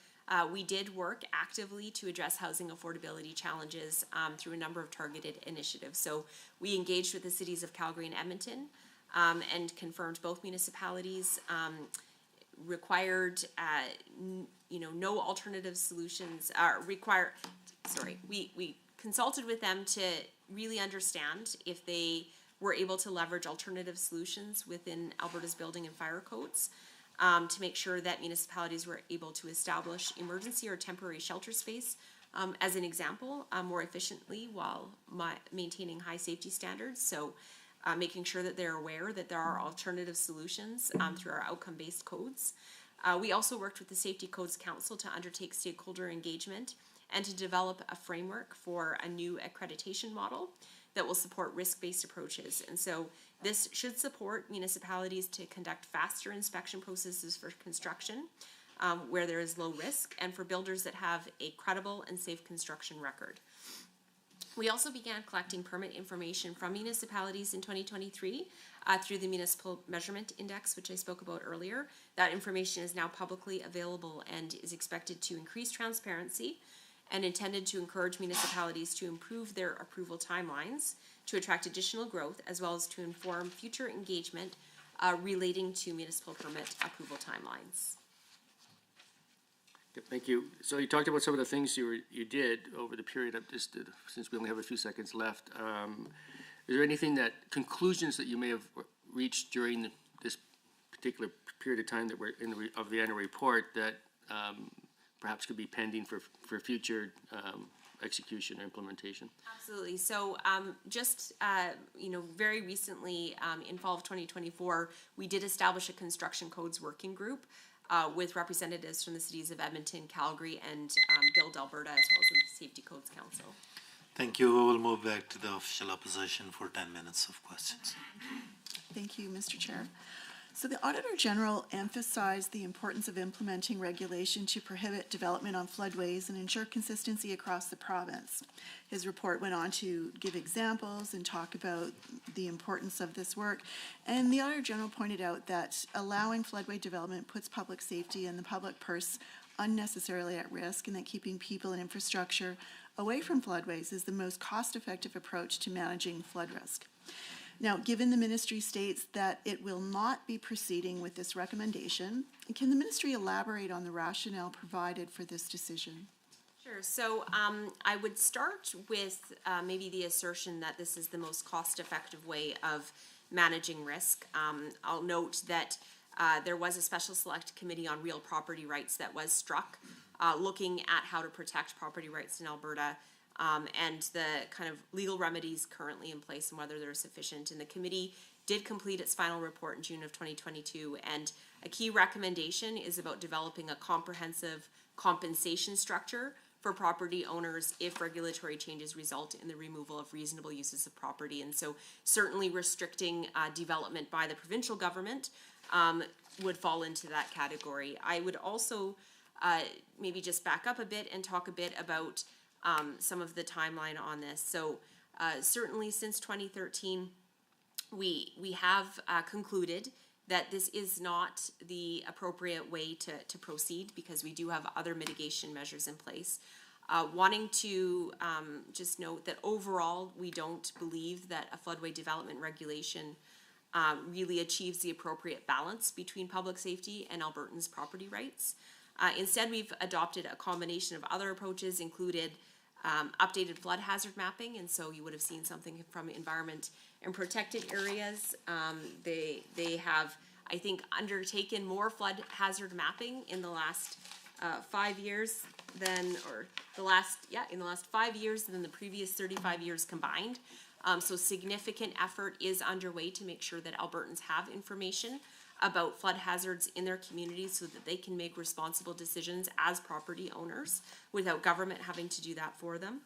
we did work actively to address housing affordability challenges through a number of targeted initiatives. So we engaged with the cities of Calgary and Edmonton and confirmed both municipalities required, no alternative solutions, we consulted with them to really understand if they were able to leverage alternative solutions within Alberta's building and fire codes, to make sure that municipalities were able to establish emergency or temporary shelter space, as an example, more efficiently while maintaining high safety standards. So making sure that they're aware that there are alternative solutions through our outcome-based codes. We also worked with the Safety Codes Council to undertake stakeholder engagement and to develop a framework for a new accreditation model that will support risk-based approaches. And so this should support municipalities to conduct faster inspection processes for construction where there is low risk, and for builders that have a credible and safe construction record. We also began collecting permit information from municipalities in 2023 through the Municipal Measurement Index, which I spoke about earlier. That information is now publicly available and is expected to increase transparency and intended to encourage municipalities to improve their approval timelines to attract additional growth, as well as to inform future engagement relating to municipal permit approval timelines. Okay, thank you. So you talked about some of the things you did over the period of this, since we only have a few seconds left. Is there anything conclusions that you may have reached during this particular period of time that we're in of the annual report that perhaps could be pending for future execution or implementation? Absolutely. So very recently, in fall of 2024, we did establish a construction codes working group with representatives from the cities of Edmonton, Calgary, and Build Alberta, as well as the Safety Codes Council. Thank you. We will move back to the official opposition for 10 minutes of questions. Thank you, Mr. Chair. So the Auditor General emphasized the importance of implementing regulation to prohibit development on floodways and ensure consistency across the province. His report went on to give examples and talk about the importance of this work. And the Auditor General pointed out that allowing floodway development puts public safety and the public purse unnecessarily at risk, and that keeping people and infrastructure away from floodways is the most cost-effective approach to managing flood risk. Now, given the ministry states that it will not be proceeding with this recommendation, can the ministry elaborate on the rationale provided for this decision? Sure. So I would start with maybe the assertion that this is the most cost-effective way of managing risk. I'll note that there was a special select committee on real property rights that was struck, looking at how to protect property rights in Alberta, and the kind of legal remedies currently in place and whether they're sufficient. And the committee did complete its final report in June of 2022, and a key recommendation is about developing a comprehensive compensation structure for property owners if regulatory changes result in the removal of reasonable uses of property. And so certainly restricting development by the provincial government would fall into that category. I would also maybe just back up a bit and talk a bit about some of the timeline on this. So certainly since 2013, we have concluded that this is not the appropriate way to proceed, because we do have other mitigation measures in place. Wanting to just note that overall, we don't believe that a floodway development regulation really achieves the appropriate balance between public safety and Albertans' property rights. Instead, we've adopted a combination of other approaches, included updated flood hazard mapping, and so you would have seen something from environment and protected areas. They have, I think, undertaken more flood hazard mapping in the last 5 years than, in the last 5 years than the previous 35 years combined. So significant effort is underway to make sure that Albertans have information about flood hazards in their communities so that they can make responsible decisions as property owners without government having to do that for them.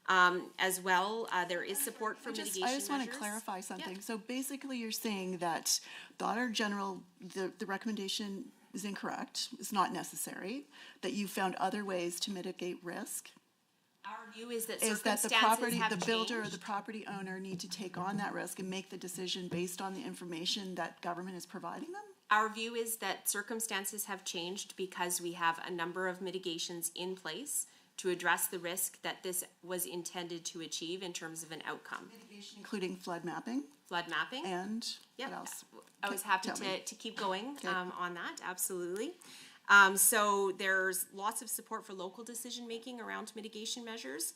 As well, there is support for mitigation measures. I just want to clarify something. Yeah. So basically you're saying that the Auditor General, the recommendation is incorrect, it's not necessary, that you found other ways to mitigate risk? Our view is that the builder or the property owner need to take on that risk and make the decision based on the information that government is providing them? Our view is that circumstances have changed because we have a number of mitigations in place to address the risk that this was intended to achieve in terms of an outcome. Including flood mapping Flood mapping. and Yep. what else? I was happy Tell me. to keep going Okay. on that, absolutely. So there's lots of support for local decision-making around mitigation measures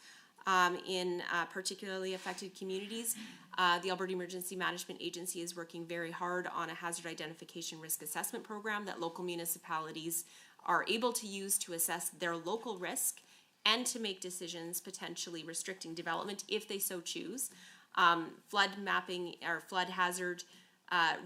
in particularly affected communities. The Alberta Emergency Management Agency is working very hard on a hazard identification risk assessment program that local municipalities are able to use to assess their local risk and to make decisions potentially restricting development if they so choose. Flood mapping or flood hazard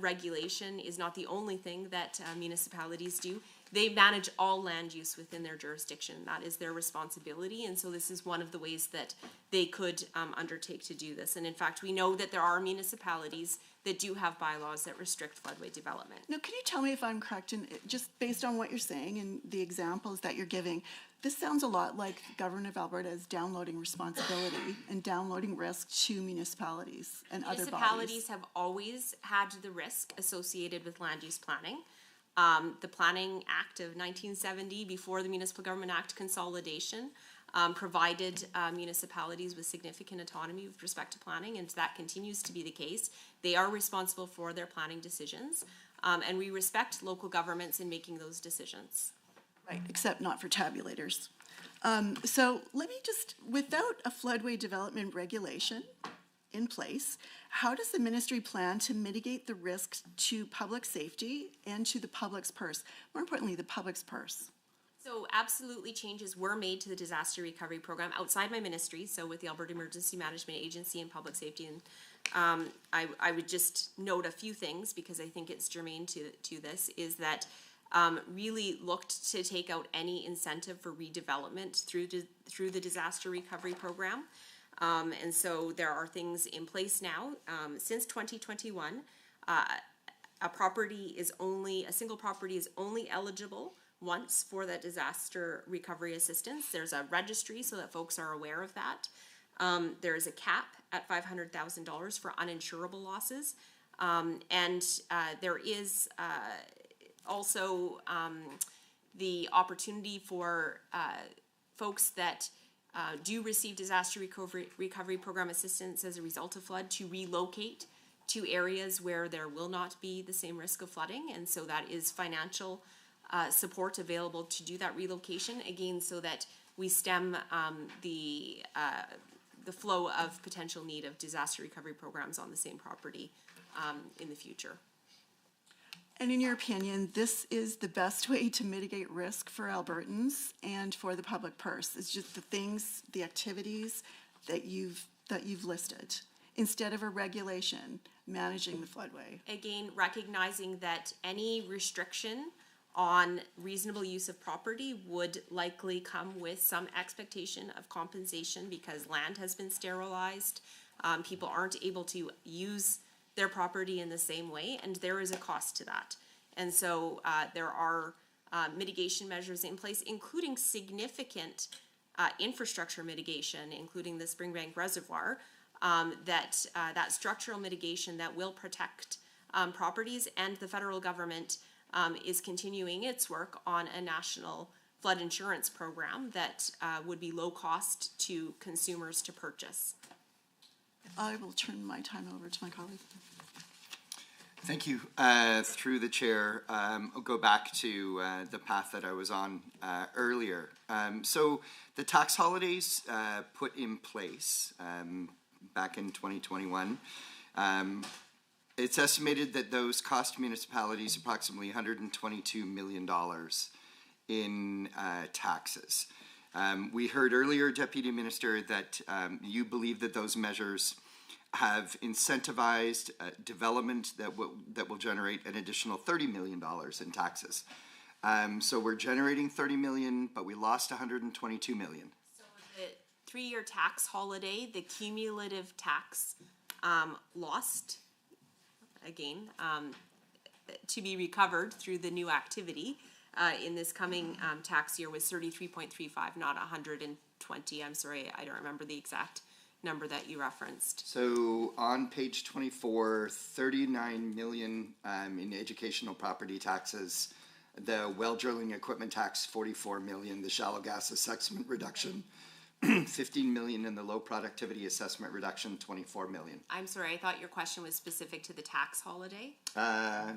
regulation is not the only thing that municipalities do. They manage all land use within their jurisdiction. That is their responsibility, and so this is one of the ways that they could undertake to do this. And in fact, we know that there are municipalities that do have bylaws that restrict floodway development. Now, can you tell me if I'm correct in, just based on what you're saying and the examples that you're giving, this sounds a lot like the government of Alberta is downloading responsibility and downloading risk to municipalities and other bodies. Municipalities have always had the risk associated with land use planning. The Planning Act of 1970, before the Municipal Government Act consolidation, provided municipalities with significant autonomy with respect to planning, and that continues to be the case. They are responsible for their planning decisions, and we respect local governments in making those decisions. Right, except not for tabulators. So let me just, without a floodway development regulation in place, how does the ministry plan to mitigate the risk to public safety and to the public's purse? More importantly, the public's purse. So absolutely changes were made to the disaster recovery program outside my ministry, so with the Alberta Emergency Management Agency and Public Safety. And I would just note a few things because I think it's germane to this, is that really looked to take out any incentive for redevelopment through the disaster recovery program. And so there are things in place now. Since 2021, a single property is only eligible once for that disaster recovery assistance. There's a registry so that folks are aware of that. There is a cap at $500,000 for uninsurable losses. And there is also the opportunity for folks that do receive disaster recovery program assistance as a result of flood to relocate to areas where there will not be the same risk of flooding. And so that is financial support available to do that relocation, again, so that we stem the flow of potential need of disaster recovery programs on the same property in the future. And in your opinion, this is the best way to mitigate risk for Albertans and for the public purse? It's just the things, the activities that you've listed, instead of a regulation managing the floodway. Again, recognizing that any restriction on reasonable use of property would likely come with some expectation of compensation because land has been sterilized. People aren't able to use their property in the same way, and there is a cost to that. And so there are mitigation measures in place, including significant infrastructure mitigation, including the Springbank Reservoir, that structural mitigation that will protect properties, and the federal government is continuing its work on a national flood insurance program that would be low cost to consumers to purchase. I will turn my time over to my colleague. Thank you. Through the chair, I'll go back to the path that I was on earlier. So the tax holidays put in place back in 2021, it's estimated that those cost municipalities approximately $122 million in taxes. We heard earlier, Deputy Minister, that you believe that those measures have incentivized development that will generate an additional $30 million in taxes. So we're generating $30 million, but we lost $122 million. So the 3-year tax holiday, the cumulative tax lost, again, to be recovered through the new activity in this coming tax year was 33.35, not 120. I'm sorry, I don't remember the exact number that you referenced. So on page 24, 39 million in educational property taxes the well drilling equipment tax, 44 million, the shallow gas assessment reduction, 15 million, and the low productivity assessment reduction, 24 million. I'm sorry, I thought your question was specific to the tax holiday. I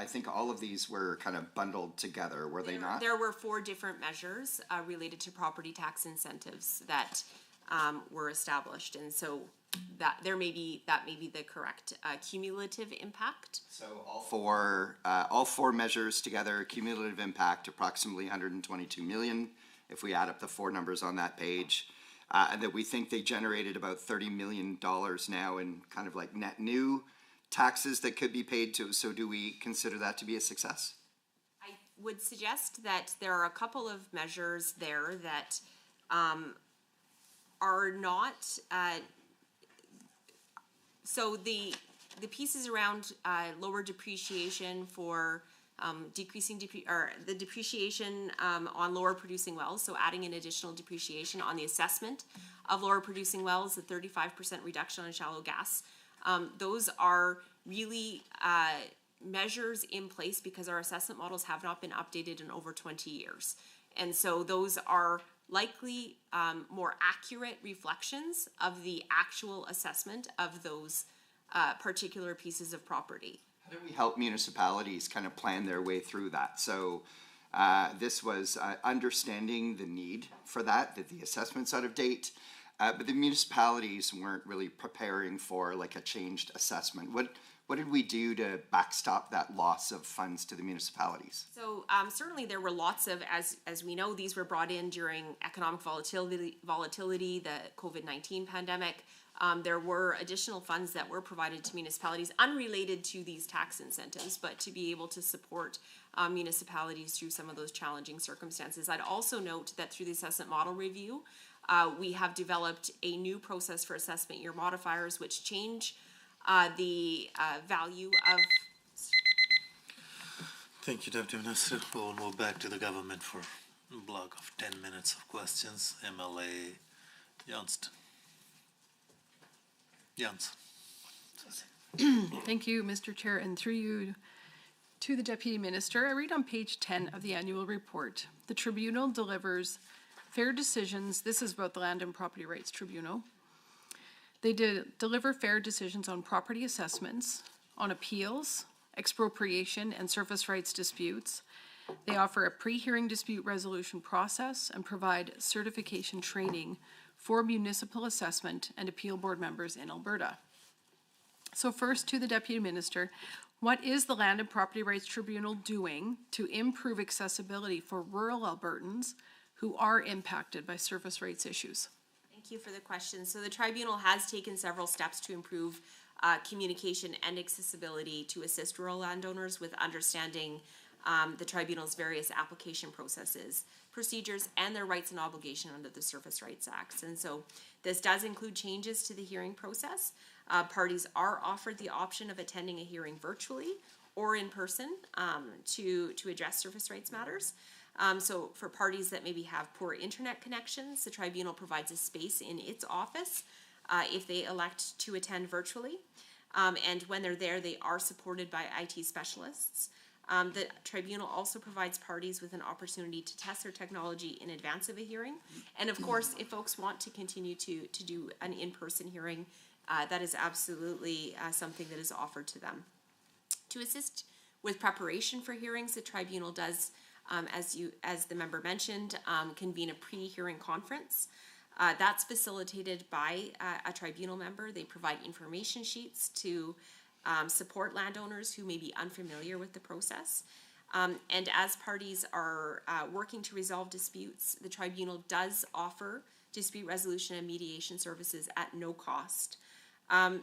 think all of these were kind of bundled together, were they not? There were 4 different measures related to property tax incentives that were established, and so that may be the correct cumulative impact. So all four measures together, cumulative impact approximately 122 million. If we add up the 4 numbers on that page, and that we think they generated about $30 million now in kind of like net new taxes that could be paid to. So do we consider that to be a success? I would suggest that there are a couple of measures there that are not. So the pieces around lower depreciation for decreasing the depreciation on lower producing wells, so adding an additional depreciation on the assessment of lower producing wells, the 35% reduction on shallow gas. Those are really measures in place because our assessment models have not been updated in over 20 years. And so those are likely more accurate reflections of the actual assessment of those particular pieces of property. How do we help municipalities kind of plan their way through that? So this was understanding the need for that the assessment's out of date, but the municipalities weren't really preparing for like a changed assessment. What did we do to backstop that loss of funds to the municipalities? So certainly there were lots of, as we know, these were brought in during economic volatility, the COVID-19 pandemic. There were additional funds that were provided to municipalities unrelated to these tax incentives, but to be able to support municipalities through some of those challenging circumstances. I'd also note that through the assessment model review, we have developed a new process for assessment year modifiers, which change the value of. Thank you, Deputy Minister. We'll move back to the government for a block of 10 minutes of questions. MLA Johnston. Thank you, Mr. Chair, and through you to the Deputy Minister. I read on page 10 of the annual report, the Tribunal delivers fair decisions. This is about the Land and Property Rights Tribunal. They deliver fair decisions on property assessments, on appeals, expropriation, and surface rights disputes. They offer a pre-hearing dispute resolution process and provide certification training for municipal assessment and appeal board members in Alberta. So first, to the Deputy Minister, what is the Land and Property Rights Tribunal doing to improve accessibility for rural Albertans who are impacted by surface rights issues? Thank you for the question. So the tribunal has taken several steps to improve communication and accessibility to assist rural landowners with understanding the tribunal's various application processes, procedures, and their rights and obligation under the Surface Rights Act. And so this does include changes to the hearing process. Parties are offered the option of attending a hearing virtually or in person to address surface rights matters. So for parties that maybe have poor internet connections, the tribunal provides a space in its office if they elect to attend virtually. And when they're there, they are supported by IT specialists. The tribunal also provides parties with an opportunity to test their technology in advance of a hearing. And of course, if folks want to continue to do an in-person hearing, that is absolutely something that is offered to them. To assist with preparation for hearings, the tribunal does, as the member mentioned, convene a pre-hearing conference. That's facilitated by a tribunal member. They provide information sheets to support landowners who may be unfamiliar with the process. And as parties are working to resolve disputes, the tribunal does offer dispute resolution and mediation services at no cost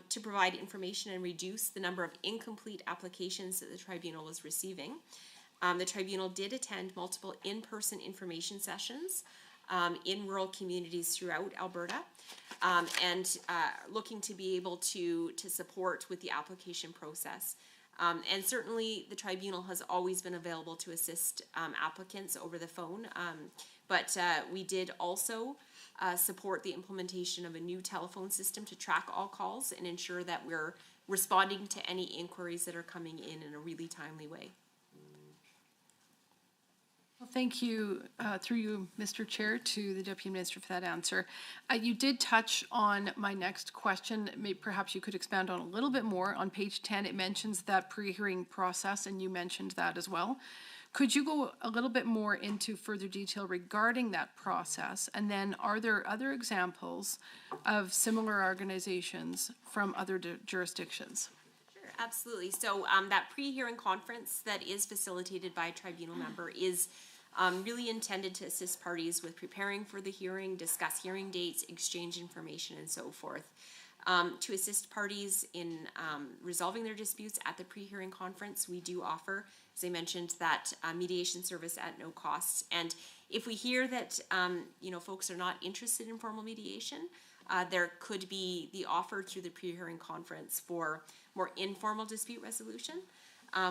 to provide information and reduce the number of incomplete applications that the tribunal is receiving. The tribunal did attend multiple in-person information sessions in rural communities throughout Alberta, and looking to be able to support with the application process. And certainly the tribunal has always been available to assist applicants over the phone, but we did also support the implementation of a new telephone system to track all calls and ensure that we're responding to any inquiries that are coming in a really timely way. thank you, through you, Mr. Chair, to the Deputy Minister for that answer. You did touch on my next question. Perhaps you could expand on a little bit more. On page 10, it mentions that pre-hearing process, and you mentioned that as well. Could you go a little bit more into further detail regarding that process? And then are there other examples of similar organizations from other jurisdictions? Absolutely. So that pre-hearing conference that is facilitated by a tribunal member is really intended to assist parties with preparing for the hearing, discuss hearing dates, exchange information, and so forth. To assist parties in resolving their disputes at the pre-hearing conference, we do offer, as I mentioned, that mediation service at no cost. And if we hear that folks are not interested in formal mediation, there could be the offer through the pre-hearing conference for more informal dispute resolution,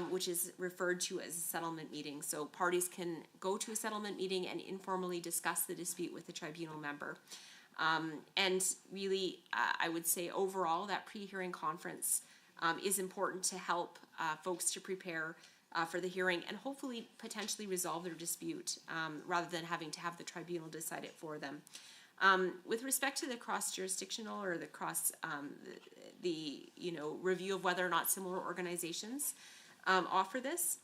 which is referred to as a settlement meeting. So parties can go to a settlement meeting and informally discuss the dispute with the tribunal member. And really, I would say overall that pre-hearing conference is important to help folks to prepare for the hearing and hopefully potentially resolve their dispute rather than having to have the tribunal decide it for them. With respect to the cross-jurisdictional or the review of whether or not similar organizations offer this,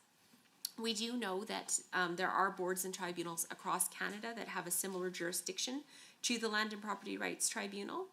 we do know that there are boards and tribunals across Canada that have a similar jurisdiction to the Land and Property Rights Tribunal.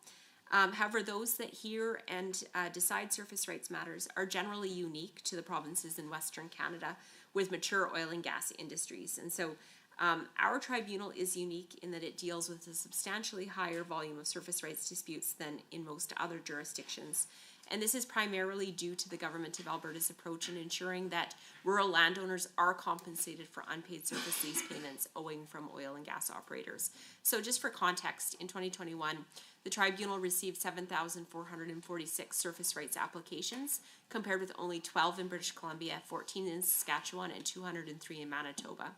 However, those that hear and decide surface rights matters are generally unique to the provinces in Western Canada with mature oil and gas industries. And so our tribunal is unique in that it deals with a substantially higher volume of surface rights disputes than in most other jurisdictions. And this is primarily due to the Government of Alberta's approach in ensuring that rural landowners are compensated for unpaid surface lease payments owing from oil and gas operators. So just for context, in 2021, the tribunal received 7,446 surface rights applications, compared with only 12 in British Columbia, 14 in Saskatchewan, and 203 in Manitoba.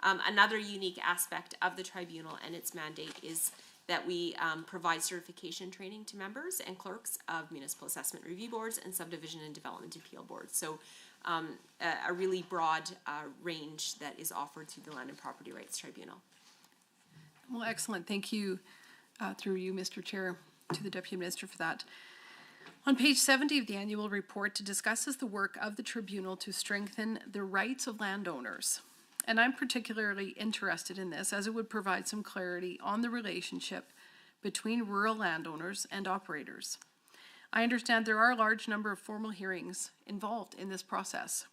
Another unique aspect of the tribunal and its mandate is that we provide certification training to members and clerks of municipal assessment review boards and subdivision and development appeal boards. So a really broad range that is offered through the Land and Property Rights Tribunal. Well, excellent. Thank you, through you, Mr. Chair, to the Deputy Minister for that. On page 70 of the annual report, it discusses the work of the tribunal to strengthen the rights of landowners. And I'm particularly interested in this as it would provide some clarity on the relationship between rural landowners and operators. I understand there are a large number of formal hearings involved in this process.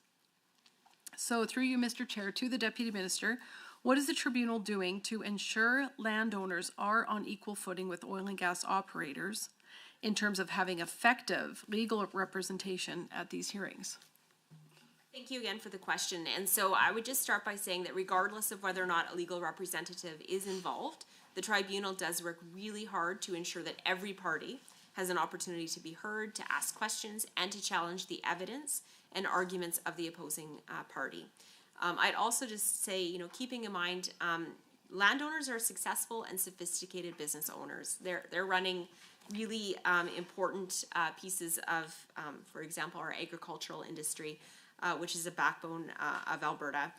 So through you, Mr. Chair, to the Deputy Minister, what is the tribunal doing to ensure landowners are on equal footing with oil and gas operators in terms of having effective legal representation at these hearings? Thank you again for the question. And so I would just start by saying that regardless of whether or not a legal representative is involved, the tribunal does work really hard to ensure that every party has an opportunity to be heard, to ask questions, and to challenge the evidence and arguments of the opposing party. I'd also just say, keeping in mind, landowners are successful and sophisticated business owners. They're running really important pieces of, for example, our agricultural industry, which is a backbone of Alberta.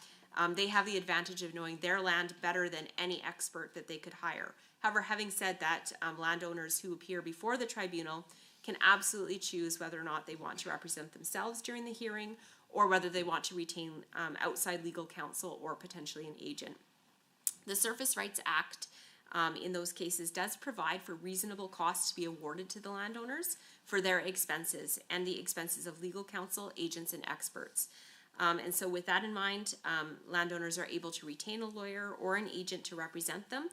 They have the advantage of knowing their land better than any expert that they could hire. However, having said that, landowners who appear before the tribunal can absolutely choose whether or not they want to represent themselves during the hearing or whether they want to retain outside legal counsel or potentially an agent. The Surface Rights Act in those cases does provide for reasonable costs to be awarded to the landowners for their expenses and the expenses of legal counsel, agents, and experts. And so with that in mind, landowners are able to retain a lawyer or an agent to represent them.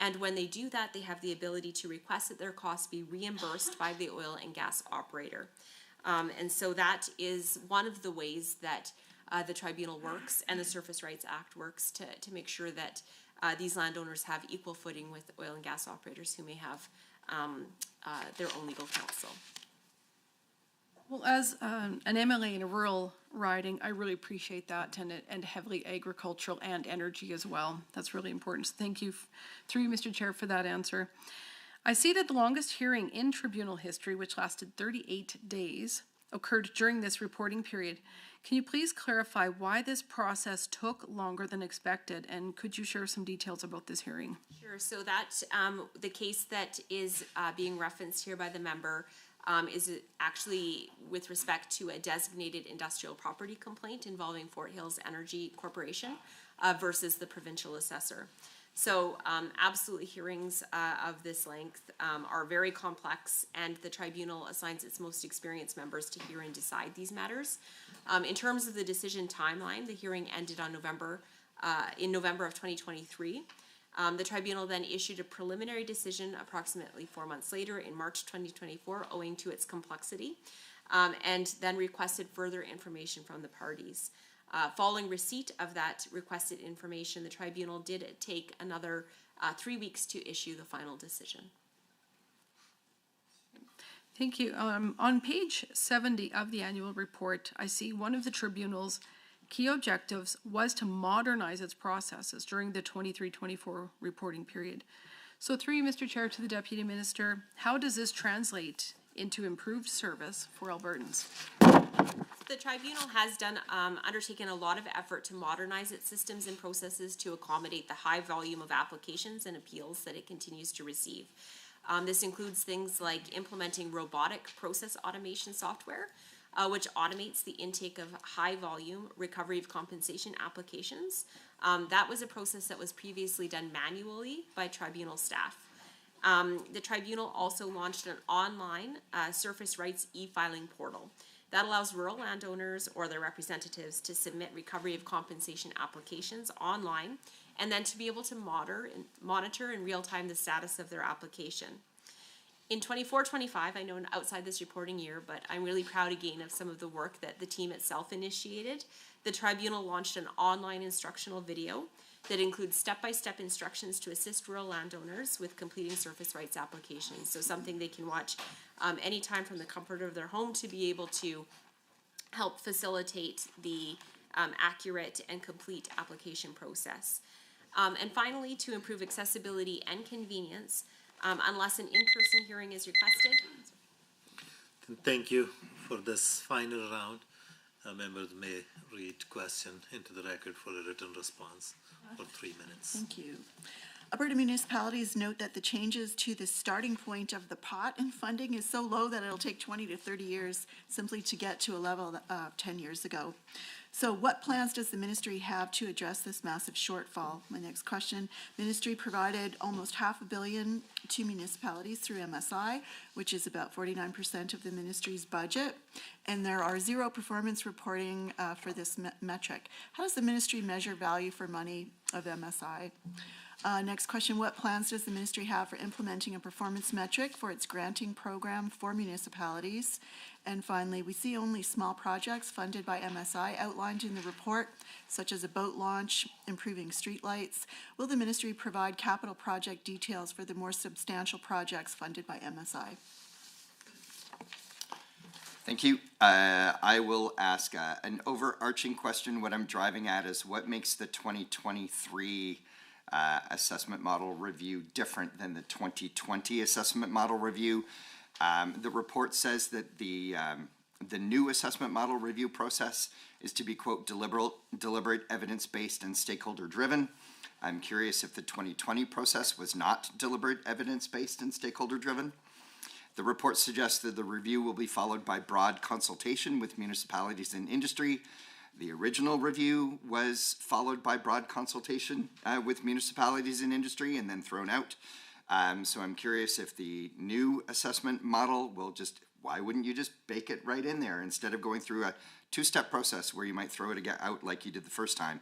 And when they do that, they have the ability to request that their costs be reimbursed by the oil and gas operator. And so that is one of the ways that the tribunal works and the Surface Rights Act works to make sure that these landowners have equal footing with oil and gas operators who may have their own legal counsel. Well, as an MLA in a rural riding, I really appreciate that, and heavily agricultural and energy as well. That's really important. So thank you, through you, Mr. Chair, for that answer. I see that the longest hearing in tribunal history, which lasted 38 days, occurred during this reporting period. Can you please clarify why this process took longer than expected, and could you share some details about this hearing? Sure, so that, the case that is being referenced here by the member is actually with respect to a designated industrial property complaint involving Fort Hills Energy Corporation versus the provincial assessor. So absolutely hearings of this length are very complex, and the tribunal assigns its most experienced members to hear and decide these matters. In terms of the decision timeline, the hearing ended on November of 2023. The tribunal then issued a preliminary decision approximately 4 months later in March 2024, owing to its complexity, and then requested further information from the parties. Following receipt of that requested information, the tribunal did take another 3 weeks to issue the final decision. Thank you. On page 70 of the annual report, I see one of the tribunal's key objectives was to modernize its processes during the 23-24 reporting period. So through you, Mr. Chair, to the Deputy Minister, how does this translate into improved service for Albertans? The tribunal has undertaken a lot of effort to modernize its systems and processes to accommodate the high volume of applications and appeals that it continues to receive. This includes things like implementing robotic process automation software, which automates the intake of high volume recovery of compensation applications. That was a process that was previously done manually by tribunal staff. The tribunal also launched an online surface rights e-filing portal that allows rural landowners or their representatives to submit recovery of compensation applications online, and then to be able to monitor in real time the status of their application. In 24-25, I know outside this reporting year, but I'm really proud again of some of the work that the team itself initiated. The tribunal launched an online instructional video that includes step-by-step instructions to assist rural landowners with completing surface rights applications. So something they can watch anytime from the comfort of their home to be able to help facilitate the accurate and complete application process. And finally, to improve accessibility and convenience, unless an in-person hearing is requested. Thank you for this final round. Members may read question into the record for a written response for 3 minutes. Thank you. Alberta municipalities note that the changes to the starting point of the pot and funding is so low that it'll take 20 to 30 years simply to get to a level of 10 years ago. So what plans does the ministry have to address this massive shortfall? My next question, ministry provided almost $500 million to municipalities through MSI, which is about 49% of the ministry's budget, and there are zero performance reporting for this metric. How does the ministry measure value for money of MSI? Next question, what plans does the ministry have for implementing a performance metric for its granting program for municipalities? And finally, we see only small projects funded by MSI outlined in the report, such as a boat launch, improving streetlights. Will the ministry provide capital project details for the more substantial projects funded by MSI? Thank you. I will ask an overarching question. What I'm driving at is what makes the 2023 assessment model review different than the 2020 assessment model review. The report says that the new assessment model review process is to be, quote, deliberate, evidence-based, and stakeholder-driven. I'm curious if the 2020 process was not deliberate, evidence-based, and stakeholder-driven. The report suggests that the review will be followed by broad consultation with municipalities and industry. The original review was followed by broad consultation with municipalities and industry and then thrown out. So I'm curious if the new assessment model will just, why wouldn't you just bake it right in there instead of going through a two-step process where you might throw it out like you did the first time?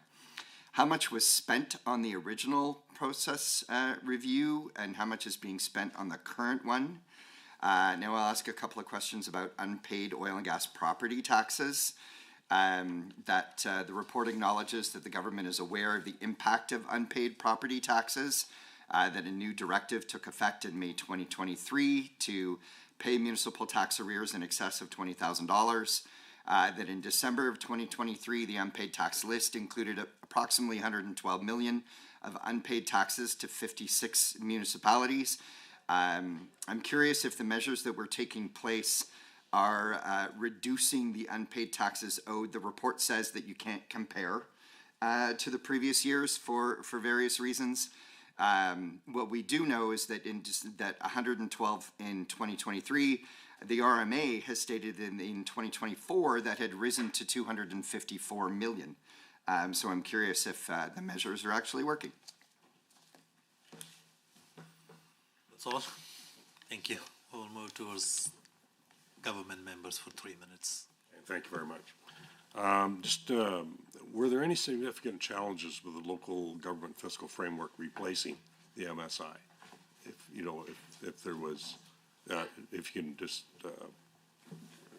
How much was spent on the original process review and how much is being spent on the current one? Now I'll ask a couple of questions about unpaid oil and gas property taxes. The report acknowledges that the government is aware of the impact of unpaid property taxes, that a new directive took effect in May 2023 to pay municipal tax arrears in excess of $20,000, that in December of 2023, the unpaid tax list included approximately $112 million of unpaid taxes to 56 municipalities. I'm curious if the measures that were taking place are reducing the unpaid taxes owed. The report says that you can't compare to the previous years for various reasons. What we do know is that that 112 in 2023, the RMA has stated in 2024 that had risen to 254 million. So I'm curious if the measures are actually working. That's all. Thank you. We'll move towards government members for 3 minutes. Thank you very much. Were there any significant challenges with the local government fiscal framework replacing the MSI? If there was, if you can just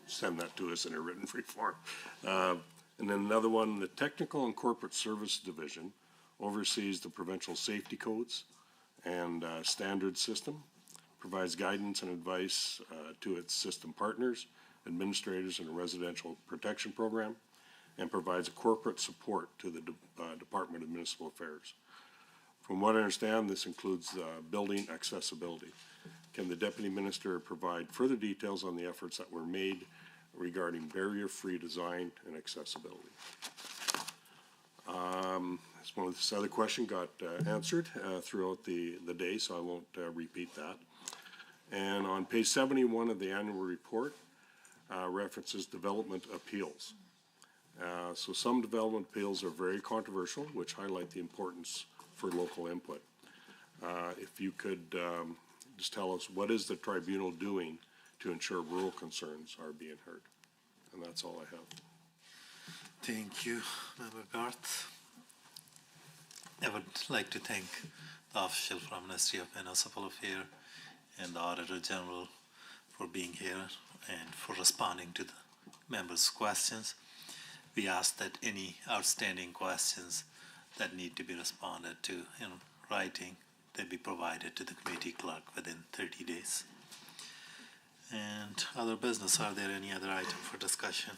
send that to us in a written free form. And then another one, the Technical and Corporate Service Division oversees the provincial safety codes and standards system, provides guidance and advice to its system partners, administrators in a residential protection program, and provides corporate support to the Department of Municipal Affairs. From what I understand, this includes building accessibility. Can the Deputy Minister provide further details on the efforts that were made regarding barrier-free design and accessibility? This other question got answered throughout the day, so I won't repeat that. And on page 71 of the annual report, references development appeals. So some development appeals are very controversial, which highlight the importance for local input. If you could just tell us, what is the tribunal doing to ensure rural concerns are being heard? And that's all I have. Thank you, Member Garth. I would like to thank the official from Ministry of Municipal Affairs and the Auditor General for being here and for responding to the members' questions. We ask that any outstanding questions that need to be responded to in writing, they be provided to the committee clerk within 30 days. And other business, are there any other item for discussion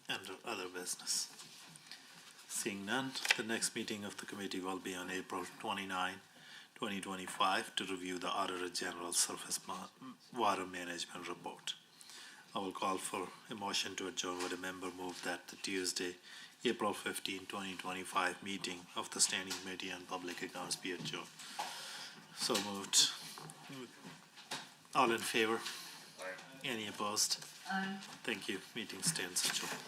under other business? Seeing none, the next meeting of the committee will be on April 29, 2025 to review the Auditor General's Surface Water Management Report. I will call for a motion to adjourn. Would a member move that the Tuesday, April 15, 2025 meeting of the Standing Committee on Public Accounts be adjourned? So moved. All in favor? Aye. Any opposed? Aye. Thank you. Meeting stands adjourned.